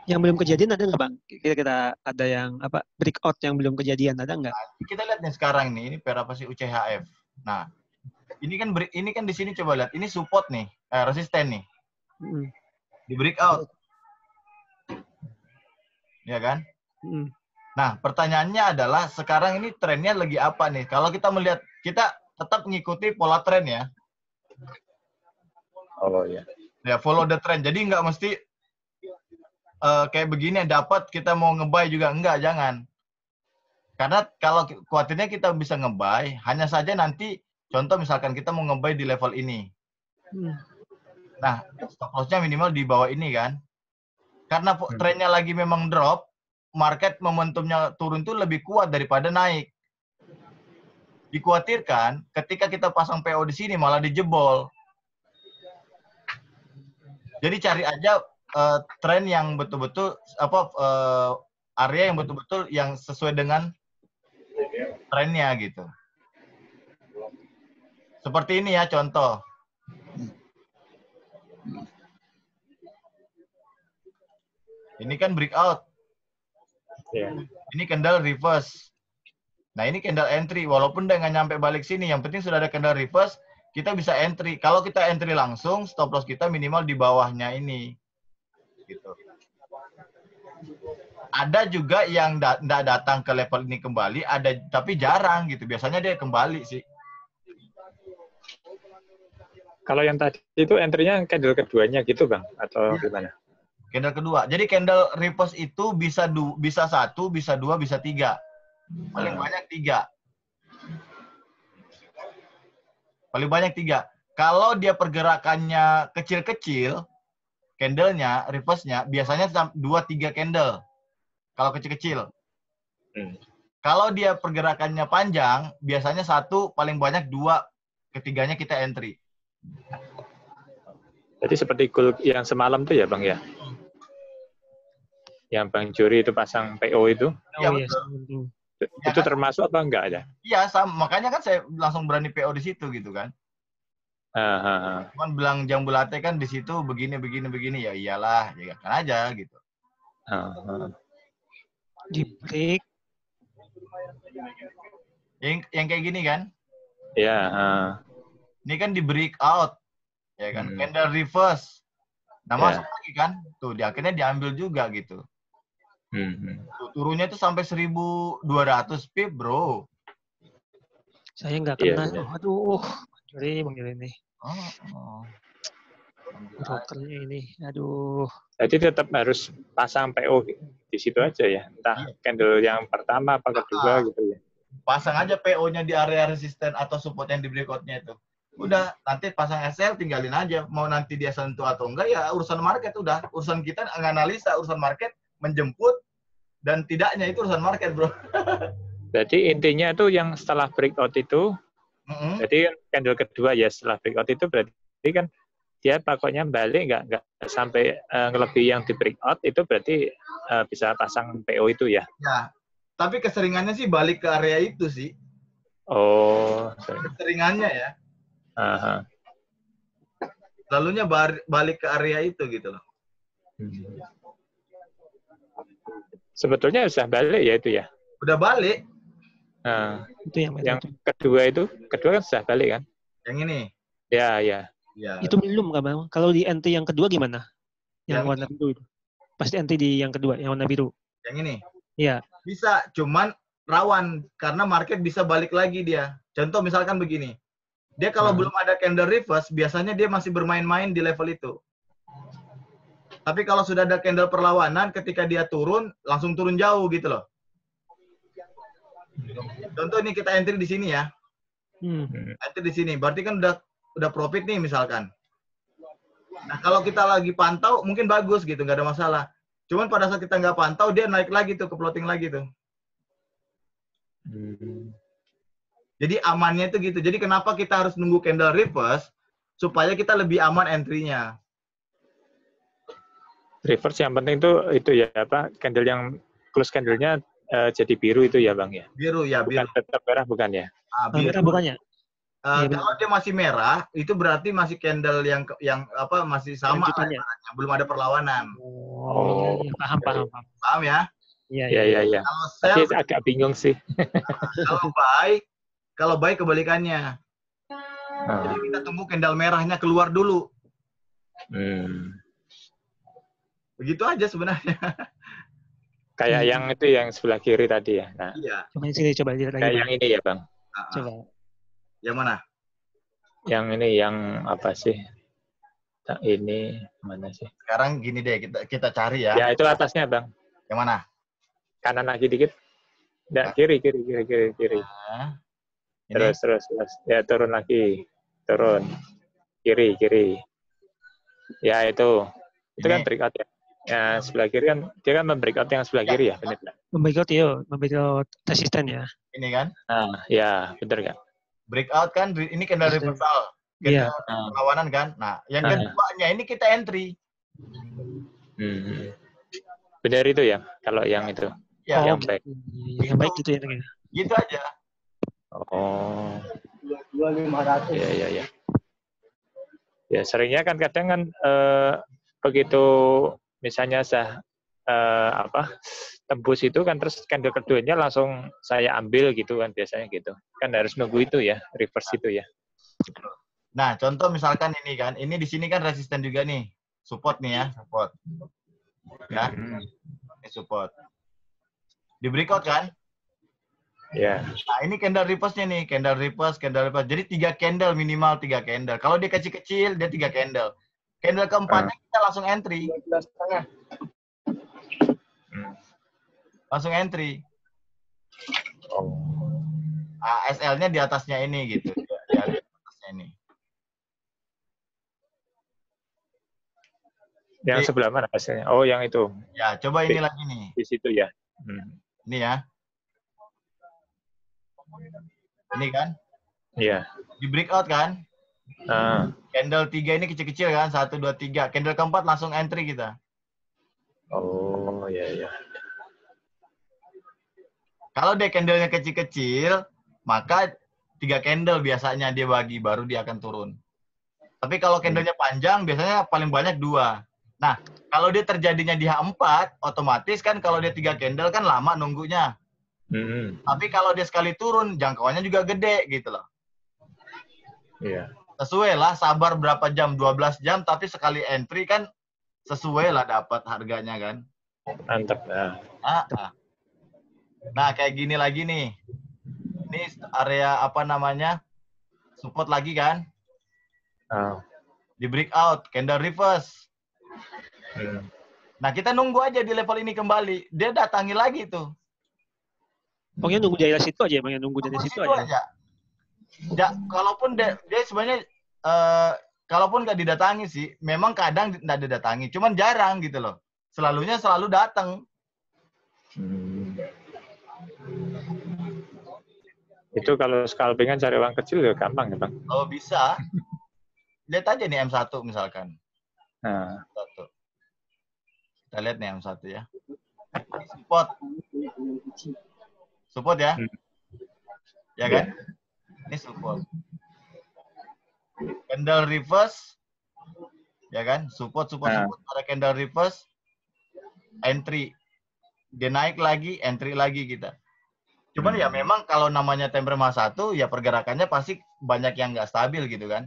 Yang belum kejadian ada nggak Bang? Kira-kira ada yang apa breakout yang belum kejadian ada nggak? Nah, kita lihat nih sekarang nih, ini pair apa sih UCHF. Nah, ini kan di sini coba lihat, ini support nih, resisten nih. Di breakout. Ya kan? Nah, pertanyaannya adalah sekarang ini trennya lagi apa nih? Kalau kita melihat, kita tetap mengikuti pola tren ya. Oh iya. Ya, follow the trend. Jadi nggak mesti kayak begini dapat kita mau nge-buy juga. Enggak, jangan. Karena kalau khawatirnya kita bisa nge-buy, hanya saja nanti, contoh misalkan kita mau nge-buy di level ini. Nah, stop loss-nya minimal di bawah ini kan. Karena trennya lagi memang drop, market momentumnya turun tuh lebih kuat daripada naik. Dikhawatirkan ketika kita pasang PO di sini malah dijebol. Jadi cari aja tren yang betul-betul area yang betul-betul yang sesuai dengan trennya gitu. Seperti ini ya contoh. Ini kan breakout. Yeah. Ini candle reverse. Nah, ini candle entry. Walaupun dia nggak nyampe balik sini, yang penting sudah ada candle reverse, kita bisa entry. Kalau kita entry langsung, stop loss kita minimal di bawahnya ini. Gitu. Ada juga yang nggak datang ke level ini kembali, ada tapi jarang gitu. Biasanya dia kembali sih. Kalau yang tadi itu entry-nya candle keduanya gitu, Bang? Atau gimana? Candle kedua. Jadi candle reverse itu bisa 1, bisa 2, bisa 3. Paling banyak 3. Paling banyak 3. Kalau dia pergerakannya kecil-kecil, candlenya, reverse-nya, biasanya 2-3 candle. Kalau kecil-kecil. Kalau dia pergerakannya panjang, biasanya 1, paling banyak 2, ketiganya kita entry. Jadi seperti gold yang semalam tuh ya, Bang ya? Yang Bang Juri itu pasang PO itu? Iya, Oh iya. betul. Itu termasuk apa enggak ya? Iya, sama. Makanya kan saya langsung berani PO di situ gitu kan. Cuman bilang Jambu Latte kan di situ begini, ya iyalah, ya kan aja gitu. Di break. Yang kayak gini kan? Iya. Ini kan di breakout, ya kan? Candle reverse. Nah, masuk lagi kan? Tuh, akhirnya diambil juga gitu. Tuh, turunnya itu sampai 1.200 pip, bro. Saya nggak kena. Iya. Aduh, Bang Juri nih. Oh. Brokernya ini, aduh. Jadi tetap harus pasang PO di situ aja ya. Entah candle yang pertama apa kedua gitu ya. Pasang aja PO-nya di area resisten atau support yang di breakout-nya itu. Udah, nanti pasang SL tinggalin aja. Mau nanti dia sentuh atau enggak, ya urusan market udah. Urusan kita analisa, urusan market menjemput, dan tidaknya itu urusan market, bro. Jadi intinya itu yang setelah breakout itu, jadi candle kedua ya setelah breakout itu berarti kan dia pokoknya balik nggak sampai ngelebihi yang di breakout itu berarti bisa pasang PO itu ya. Ya, tapi keseringannya sih balik ke area itu sih. Oh. Keseringannya ya. Lalunya balik ke area itu gitu loh. Sebetulnya sudah balik ya itu ya. Udah balik. Itu yang kedua kan sudah balik kan? Yang ini. Ya. Itu belum kan, Bang? Kalau di NT yang kedua gimana? Yang warna biru itu. Pasti NT di yang kedua, yang warna biru. Yang ini? Iya. Bisa, cuman rawan karena market bisa balik lagi dia. Contoh misalkan begini. Dia kalau belum ada candle reverse, biasanya dia masih bermain-main di level itu. Tapi kalau sudah ada candle perlawanan, ketika dia turun, langsung turun jauh gitu loh. Contoh ini kita entry di sini ya. Entry di sini, berarti kan udah profit nih misalkan. Nah, kalau kita lagi pantau, mungkin bagus gitu, nggak ada masalah. Cuman pada saat kita nggak pantau, dia naik lagi tuh, ke floating lagi tuh. Jadi amannya itu gitu. Jadi kenapa kita harus nunggu candle reverse, supaya kita lebih aman entry-nya. Reverse yang penting itu ya apa, candle yang close candle-nya jadi biru itu ya Bang ya? Biru ya, bukan, biru. Tetap merah bukan ya? Biru. Merah bukannya? Kalau dia masih merah, itu berarti masih candle yang apa masih sama, belum ada perlawanan. Oh, iya, paham. Paham ya? Iya. Kalau tapi agak bingung sih. Kalau buy kebalikannya. Jadi kita tunggu candle merahnya keluar dulu. Begitu aja sebenarnya. Kayak yang itu yang sebelah kiri tadi ya. Nah, iya. Coba lihat lagi. Kayak yang ini ya Bang. Coba. Yang mana? Yang ini yang apa sih? Ini mana sih? Sekarang gini deh, kita cari ya. Ya itu atasnya Bang. Yang mana? Kanan lagi dikit. Nggak, kiri. Nah, terus. Ya turun lagi. Turun. Kiri. Ya itu kan breakout ya. Ya sebelah kiri kan dia kan membreakout yang sebelah kiri ya, benar nggak? Membreakout resisten ya. Ini kan? Nah, ya benar nggak? Breakout kan, ini candle reversal. Candle perlawanan kan? Nah, yang keduanya ini kita entry. Benar itu ya, kalau yang itu. Ya, yang baik. Yang baik gitu ya. Gitu aja. Oh. 2.500. Iya. Ya seringnya kan kadang kan begitu misalnya tembus itu kan, terus candle keduanya langsung saya ambil gitu kan, biasanya gitu. Kan harus nunggu itu ya, reverse itu ya. Nah, contoh misalkan ini kan, ini di sini kan resisten juga nih. Support nih ya, support. Ya, ini support. Di breakout kan? Ya. Nah, ini candle reverse-nya nih, candle reverse, candle reverse. Jadi 3 candle, minimal 3 candle. Kalau dia kecil-kecil, dia 3 candle. Candle keempatnya kita langsung entry. Langsung entry. SL-nya di atasnya ini gitu. Di atasnya ini. Yang sebelah mana hasilnya? Oh, yang itu. Ya, coba ini lagi nih. Di situ ya. Ini ya. Ini kan? Iya. Di breakout kan? Candle 3 ini kecil-kecil kan? 1, 2, 3. Candle keempat langsung entry kita. Oh, iya. Kalau dia candlenya kecil-kecil, maka 3 candle biasanya dia bagi, baru dia akan turun. Tapi kalau candlenya panjang, biasanya paling banyak 2. Nah, kalau dia terjadinya di H4, otomatis kan kalau dia 3 candle kan lama nunggunya. Tapi kalau dia sekali turun, jangkauannya juga gede gitu loh. Iya. Sesuai lah, sabar berapa jam, 12 jam, tapi sekali entry kan sesuai lah dapat harganya kan. Mantap. Nah, kayak gini lagi nih. Ini area apa namanya? Support lagi kan? Di breakout, candle reverse. Nah, kita nunggu aja di level ini kembali. Dia datangi lagi tuh. Pokoknya nunggu daerah situ aja, Bang. Nunggu dari situ aja. Ya, kalaupun dia sebenarnya kalaupun nggak didatangi sih, memang kadang nggak didatangi, cuman jarang gitu loh. Selalunya selalu datang. Itu kalau scalpingan cari uang kecil ya gampang ya, Bang? Oh, bisa. Lihat aja nih M1 misalkan. Kita lihat nih M1 ya. Support ya. Ya kan? Ini support. Candle reverse. Ya kan? Support pada candle reverse. Entry. Dia naik lagi, entry lagi kita. Cuman ya memang kalau namanya temperama 1, ya pergerakannya pasti banyak yang nggak stabil gitu kan.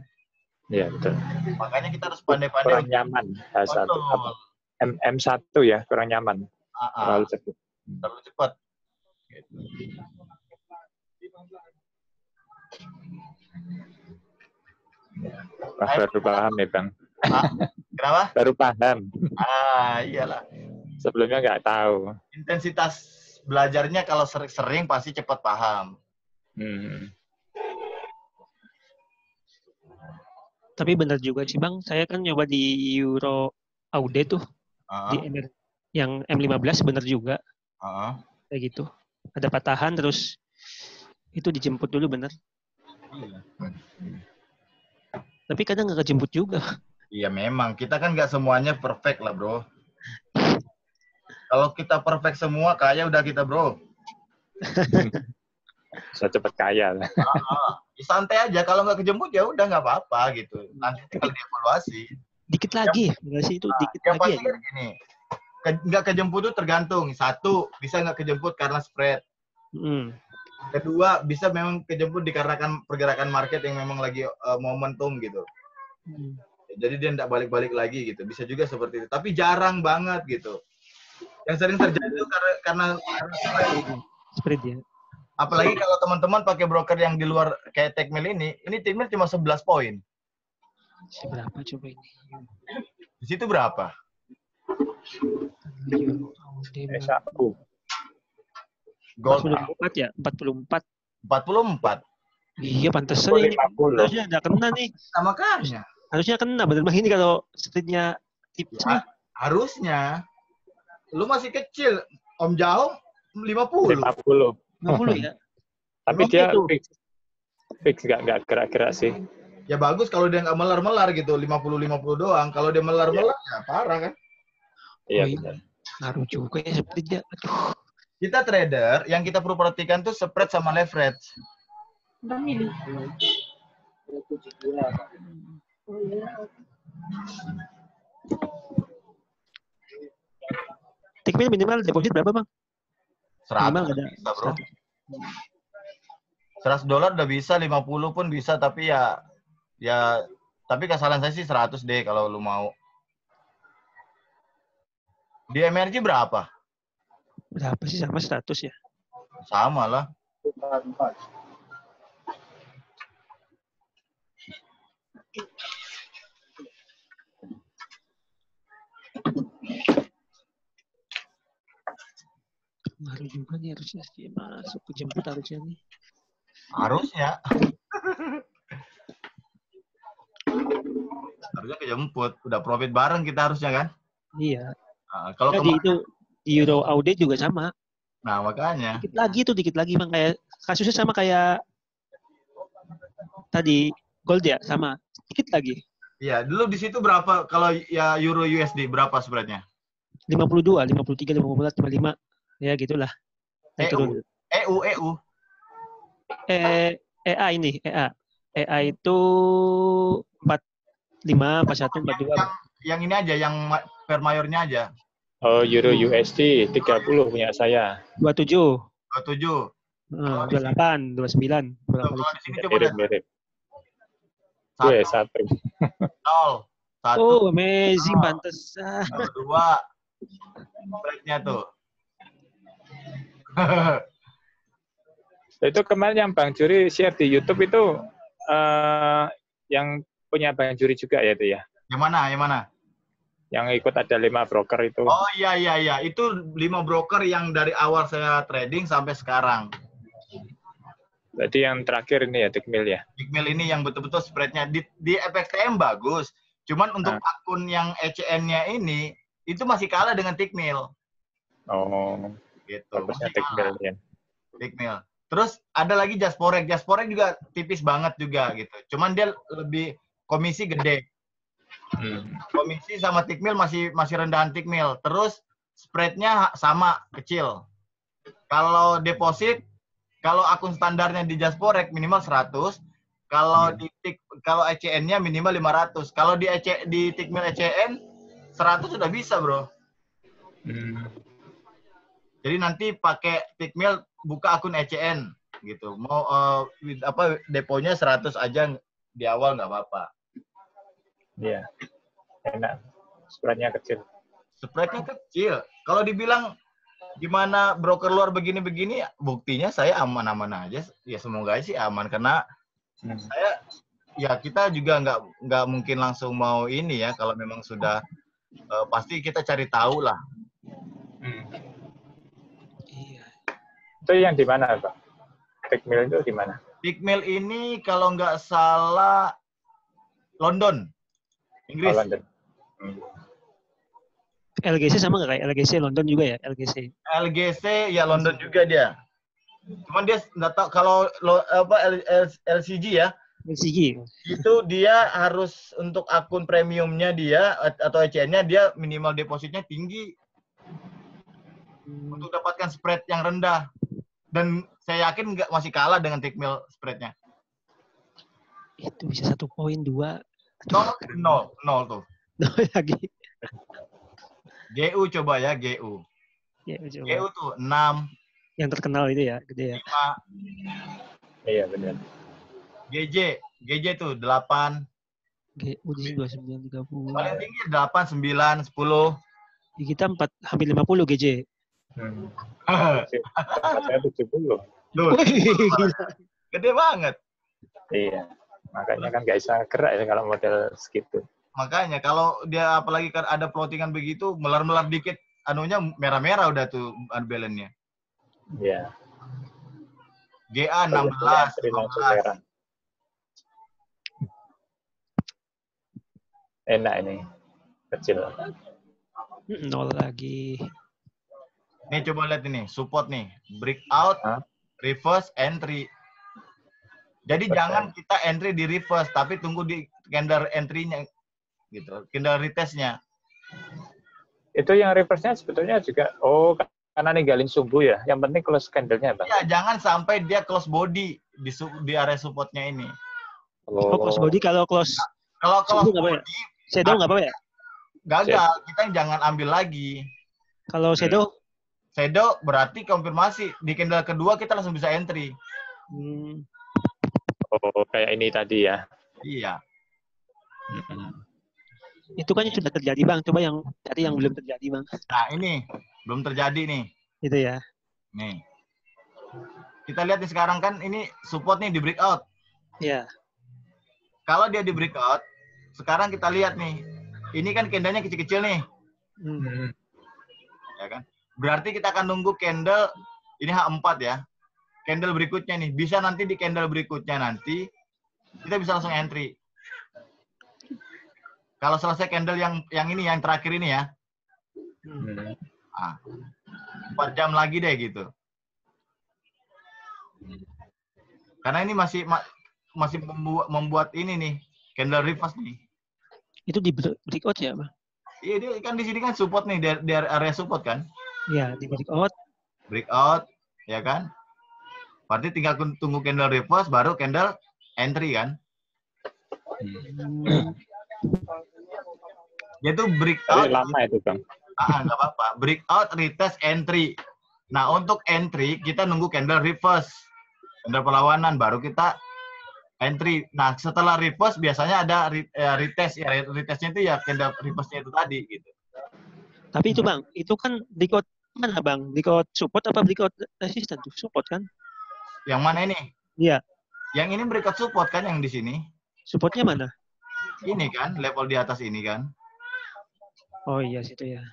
Iya, betul. Makanya kita harus pandai-pandai. Kurang nyaman. M1 ya, kurang nyaman. Terlalu cepat. Terlalu cepat. Baru paham ya, Bang. Kenapa? Baru paham. Iyalah. Sebelumnya nggak tahu. Intensitas belajarnya kalau sering pasti cepat paham. Tapi benar juga sih, Bang. Saya kan nyoba di Euro AUD tuh. Di yang M15 benar juga. Kayak gitu. Ada patahan terus itu dijemput dulu benar. Tapi kadang nggak kejemput juga. Iya memang. Kita kan nggak semuanya perfect lah, bro. Kalau kita perfect semua, kaya udah kita, bro. Bisa cepat kaya lah. Santai aja. Kalau nggak kejemput ya udah nggak apa-apa gitu. Nanti tinggal dievaluasi. Dikit lagi, nggak sih itu dikit yang lagi. Yang pasti kan gini. Nggak kejemput itu tergantung. 1, bisa nggak kejemput karena spread. Kedua, bisa memang kejemput dikarenakan pergerakan market yang memang lagi momentum gitu. Jadi dia nggak balik-balik lagi gitu. Bisa juga seperti itu. Tapi jarang banget gitu. Yang sering terjadi itu karena spread ya. Apalagi kalau teman-teman pakai broker yang di luar kayak Techmill ini Techmill cuma 11 poin. Berapa coba ini? Di situ berapa? Gold 44 ya? 44. 44. Iya, pantesan ini. Harusnya nggak kena nih. Sama makanya. Harusnya kena. Bener ini kalau spreadnya tipis nih. Harusnya. Lu masih kecil. Om Jauh 50. 50 ya. Tapi dia fix nggak gerak-gerak sih. Ya bagus kalau dia nggak melar-melar gitu. 50-50 doang. Kalau dia melar-melar ya parah kan. Iya benar. Ngaruh juga ya spreadnya. Aduh. Kita trader, yang kita perlu perhatikan tuh spread sama leverage. Tickmill minimal deposit berapa, Bang? 100 Minimal ada bisa, bro. $100 udah bisa, 50 pun bisa, tapi tapi kesalahan saya sih 100 deh kalau lu mau. Di MRG berapa? Berapa sih, sama 100 ya? Sama lah. Ngaruh juga nih harusnya sih masuk ke jemput harusnya nih. Harusnya. Harusnya kejemput. Udah profit bareng kita harusnya kan? Iya. Nah, kalau di Euro Audit juga sama. Nah, makanya. Dikit lagi Bang, kayak kasusnya sama kayak tadi Gold ya, sama. Dikit lagi. Iya, dulu di situ berapa kalau ya Euro USD berapa spreadnya? 52, 53, 54, 55. Ya gitulah. EU. EA ini, EA. EA itu 45, 41, 42. Yang ini aja, yang per mayornya aja. Oh, Euro USD 30 punya saya. 27. 28, 29. Kalau di sini coba mirip. 1, 1. 0. 1. Oh, amazing, pantesan. 2. Spreadnya tuh. Itu kemarin yang Bang Juri share di YouTube itu yang punya Bang Juri juga ya itu ya? Yang mana? Yang ikut ada 5 broker itu. Oh iya. Itu 5 broker yang dari awal saya trading sampai sekarang. Berarti yang terakhir ini ya, Tickmill ya? Tickmill ini yang betul-betul spreadnya. Di FXTM bagus. Cuman untuk akun yang ECN-nya ini, itu masih kalah dengan Tickmill. Oh, gitu. Bagusnya Tickmill ya. Tickmill. Terus ada lagi Jasporek. Jasporek juga tipis banget juga gitu. Cuman dia lebih komisi gede. Komisi sama Tickmill masih rendahan Tickmill. Terus spreadnya sama, kecil. Kalau deposit, kalau akun standarnya di Jasporek minimal 100, kalau kalau ECN-nya minimal 500. Kalau di Tickmill ECN 100 sudah bisa, Bro. Jadi nanti pakai Tickmill buka akun ECN gitu. Mau deponya 100 aja di awal nggak apa-apa. Iya. Enak. Spreadnya kecil. Kalau dibilang gimana broker luar begini-begini, buktinya saya aman-aman aja. Ya semoga sih aman karena kita juga nggak mungkin langsung mau ini ya. Kalau memang sudah pasti kita cari tahu lah. Iya. Itu yang di mana, Pak? Tickmill itu di mana? Tickmill ini kalau nggak salah London, Inggris. London. LGC sama nggak kayak LGC London juga ya? LGC ya London juga dia. Cuman dia nggak tahu kalau LCG ya. LCG. Itu dia harus untuk akun premiumnya dia atau ECN-nya dia minimal depositnya tinggi untuk dapatkan spread yang rendah. Dan saya yakin masih kalah dengan Tickmill spreadnya. Itu bisa 1.2. 0 tuh. Lagi. GU coba ya, GU. GU tuh 6. Yang terkenal itu ya, gede ya. 5. Iya, benar. GJ tuh 8. GU di 29, 30. Paling tinggi 8, 9, 10. Di kita hampir 50 GJ. Saya 70. Gede banget. Iya. Makanya kan nggak bisa gerak ya kalau model segitu. Makanya kalau dia apalagi kan ada plottingan begitu, melar-melar dikit, anunya merah-merah udah tuh balance-nya. Iya. GA 16, 15. Enak ini. Kecil. 0 lagi. Nih coba lihat ini, support nih. Breakout, reverse, entry. Jadi jangan kita entry di reverse, tapi tunggu di candle entry-nya. Gitu, candle retest-nya. Itu yang reverse-nya sebetulnya juga, karena ninggalin sumbu ya. Yang penting close candle-nya, Bang. Ya, jangan sampai dia close body di area support-nya ini. Close body kalau close body, shadow nggak apa ya? Gagal, kita jangan ambil lagi. Kalau shadow? Shadow berarti konfirmasi. Di candle kedua kita langsung bisa entry. Oh, kayak ini tadi ya. Iya. Itu kan sudah terjadi, Bang. Coba yang tadi yang belum terjadi, Bang. Nah, ini belum terjadi nih. Itu ya. Nih. Kita lihat nih sekarang kan ini support nih di breakout. Iya. Kalau dia di breakout, sekarang kita lihat nih. Ini kan candlenya kecil-kecil nih. Ya kan? Berarti kita akan nunggu candle ini H4 ya. Candle berikutnya nih. Bisa nanti di candle berikutnya nanti kita bisa langsung entry. Kalau selesai candle yang ini yang terakhir ini ya. 4 jam lagi deh gitu. Karena ini masih membuat ini nih, candle reverse nih. Itu di breakout ya, Bang? Iya, dia kan di sini kan support nih, di area support kan? Iya, di breakout. Breakout, ya kan? Berarti tinggal tunggu candle reverse, baru candle entry kan? Yaitu breakout. Lama itu, Bang. Nggak apa-apa. Breakout, retest, entry. Nah, untuk entry, kita nunggu candle reverse. Candle perlawanan, baru kita entry. Nah, setelah reverse, biasanya ada retest. Ya, retestnya itu ya candle reverse-nya itu tadi. Gitu. Tapi itu, Bang, itu kan breakout mana, Bang? Breakout support apa breakout resistance? Support kan? Yang mana ini? Iya. Yang ini breakout support kan yang di sini? Supportnya mana? Ini kan, level di atas ini kan? Oh iya, situ ya.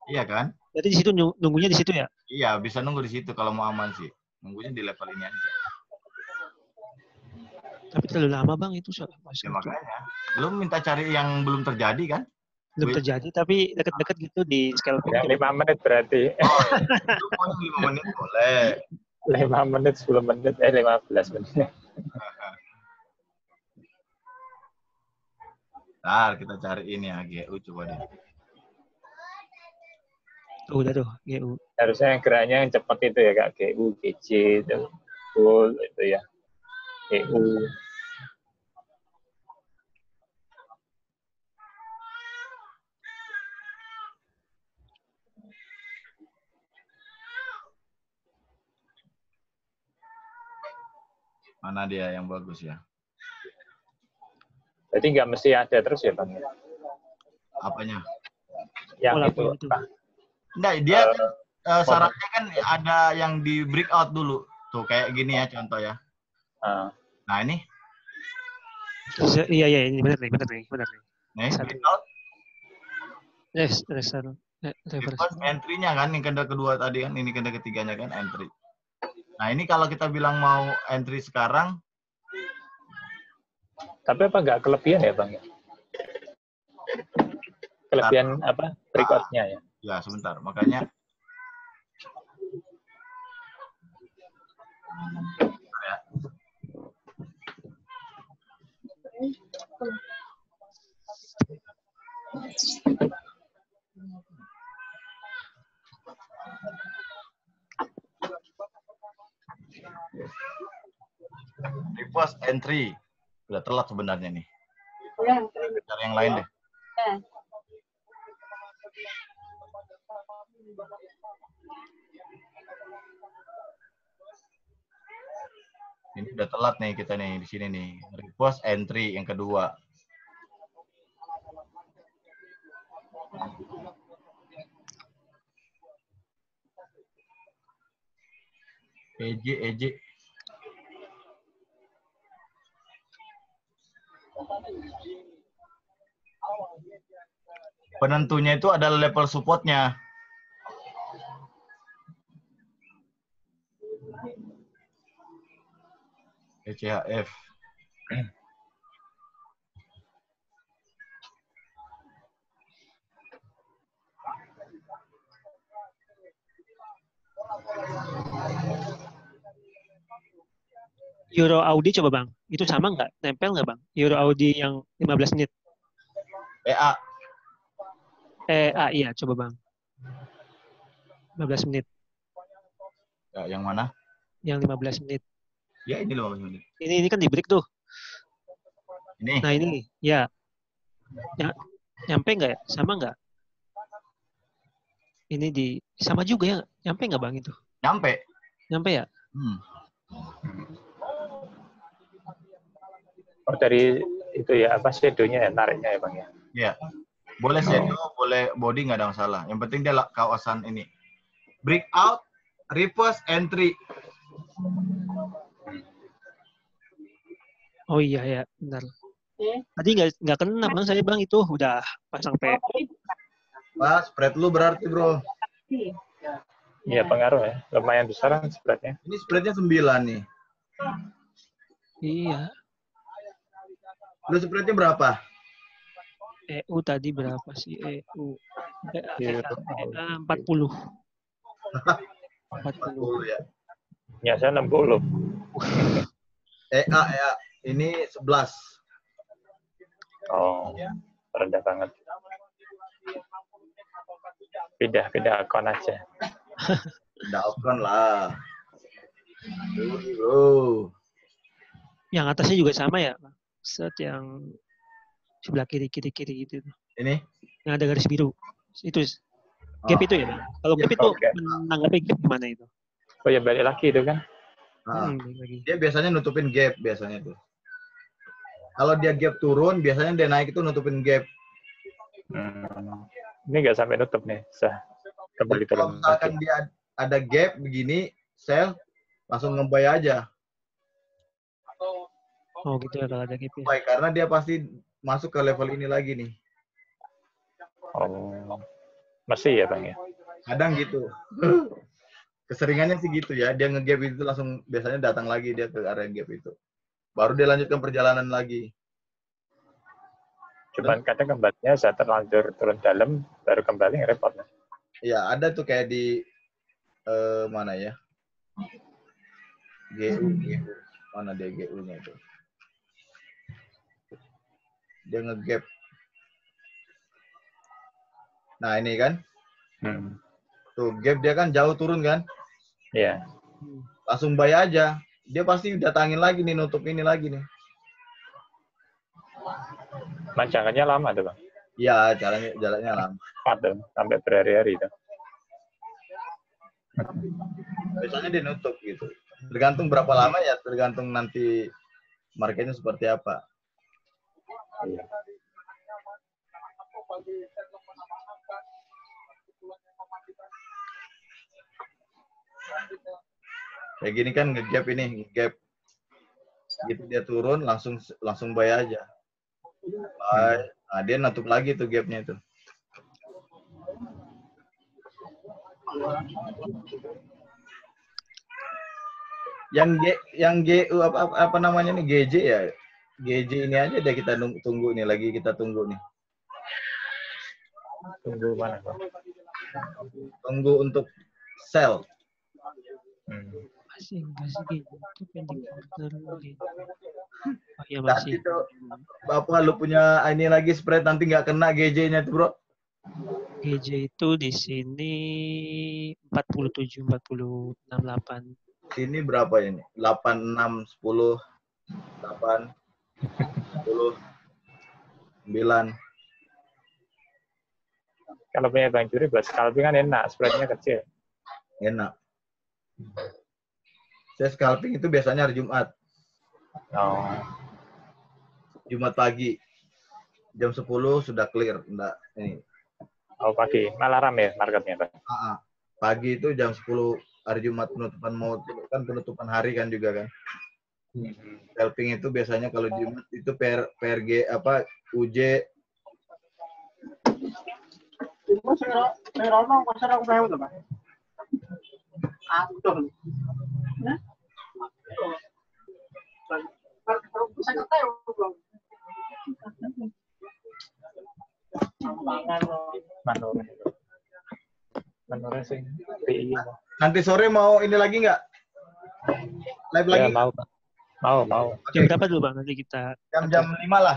Iya kan? Jadi di situ nunggunya di situ ya? Iya, bisa nunggu di situ kalau mau aman sih. Nunggunya di level ini aja. Tapi terlalu lama, Bang, itu. Ya, makanya. Lu minta cari yang belum terjadi kan? Belum terjadi, tapi dekat-dekat gitu di scalping. Yang 5 menit berarti. Oh, lu mau 5 menit boleh. 5 menit, 10 menit, 15 menit. Ntar kita cari ini ya, GU coba deh. Udah tuh, GU. Harusnya yang geraknya yang cepat itu ya, Kak. GU, GC, itu. Full, itu ya. GU. Mana dia yang bagus ya? Jadi nggak mesti ada terus ya, Bang? Apanya? Yang itu. Enggak, dia kan syaratnya kan ada yang di breakout dulu. Tuh kayak gini ya contoh ya. Nah ini. Iya ini benar nih. Nih breakout. Yes, reverse entry-nya kan yang candle kedua tadi kan, ini candle ketiganya kan entry. Nah ini kalau kita bilang mau entry sekarang. Tapi apa nggak kelebihan ya, Bang? Kelebihan apa? Breakout-nya ya? Ya, sebentar. Makanya. Ya. Reverse entry. Udah telat sebenarnya nih. Cari yang lain deh. Ini udah telat nih kita nih di sini nih. Reverse entry yang kedua. EJ. Penentunya itu adalah level supportnya. ECHF. Euro Audi coba, Bang. Itu sama nggak? Nempel nggak, Bang? Euro Audi yang 15 menit. EA. Iya, coba, Bang. 15 menit. Ya, yang mana? Yang 15 menit. Ya, ini 15 menit. Ini kan di break tuh. Ini. Nah, ini. Ya. Nyampe nggak ya? Sama nggak? ini di sama juga ya, nyampe nggak Bang itu? Nyampe. Nyampe ya? Oh, dari itu ya, apa shadow-nya ya, nariknya ya Bang ya? Iya. Boleh shadow, boleh body, nggak ada masalah. Yang penting dia kawasan ini. Breakout, reverse, entry. Oh iya ya, benar. Tadi nggak kena Bang, saya Bang itu udah pasang PO. Wah, spread lu berarti bro. Iya, pengaruh ya. Lumayan besar kan spreadnya. Ini spreadnya 9 nih. Iya. Lu spreadnya berapa? EU tadi berapa sih EU? 40. 40 ya. Ya, saya 60. EA. Ini 11. Oh, rendah banget. Pindah akun aja. Pindah akun lah. Bro. Yang atasnya juga sama ya, Bang? Set yang sebelah kiri gitu. Ini? Yang ada garis biru. Itu gap itu ya, Bang? Kalau gap itu menanggapi gap gimana itu? Oh ya, balik lagi itu kan. Dia biasanya nutupin gap biasanya tuh. Kalau dia gap turun, biasanya dia naik itu nutupin gap. Ini nggak sampai nutup nih, kembali turun. Kalau misalkan dia ada gap begini, sell langsung nge-buy aja. Oh gitu ya kalau ada gap ya. Baik, karena dia pasti masuk ke level ini lagi nih. Oh, masih ya Bang ya? Kadang gitu. Keseringannya sih gitu ya, dia nge-gap itu langsung biasanya datang lagi dia ke area gap itu. Baru dia lanjutkan perjalanan lagi. Cuman kadang kembalinya saat terlanjur turun dalam, baru kembali repot. Iya, ada tuh kayak di mana ya? GU. Mana dia GU-nya itu? Dia nge-gap. Nah, ini kan. Tuh, gap dia kan jauh turun kan? Iya. Langsung buy aja. Dia pasti datangin lagi nih, nutup ini lagi nih. Mancangannya lama tuh Bang? Iya, jalannya lama. Sampai berhari-hari itu. Biasanya dia nutup gitu. Tergantung berapa lama ya, tergantung nanti marketnya seperti apa. Iya. Kayak gini kan nge-gap ini, nge-gap. Gitu dia turun langsung buy aja. Buy. Nah, dia nutup lagi tuh gapnya itu. Yang GU apa namanya nih, GJ ya? GJ ini aja deh kita tunggu nih, lagi kita tunggu nih. Tunggu mana Bang? Tunggu untuk sell. Masih gitu pending order. Oh iya masih. masih. Tuh, Bapak lu punya ini lagi spread nanti nggak kena GJ-nya tuh, Bro. GJ itu di sini 47, 40, 68. Ini berapa ini? 86, 10, 8, 10, 9. Kalau punya Bang Juri buat scalping kan enak, spreadnya kecil. Enak. Saya scalping itu biasanya hari Jumat. Oh. Jumat pagi. Jam 10 sudah clear. Enggak, ini. Oh pagi, malah rame marketnya Bang? Pagi itu jam 10 hari Jumat penutupan hari kan juga kan. Scalping itu biasanya kalau Jumat itu PRG apa UJ. Manure sing PI. Nanti sore mau ini lagi nggak? Live lagi? Ya, mau. Jam berapa dulu Bang? Nanti kita jam 5 lah.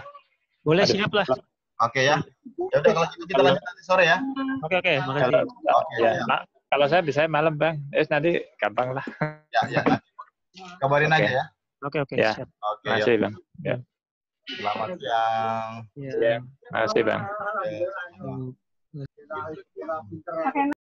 Boleh, siap lah. Oke ya. Ya udah kalau gitu kita lanjut nanti sore ya. Oke, makasih. Oke, ya. Kalau saya bisa malam Bang. Nanti gampang lah. Ya. Kabarin aja ya. Oke, ya. siap. Oke, makasih Bang. Ya. Selamat siang. Ya. Makasih Bang. Ya.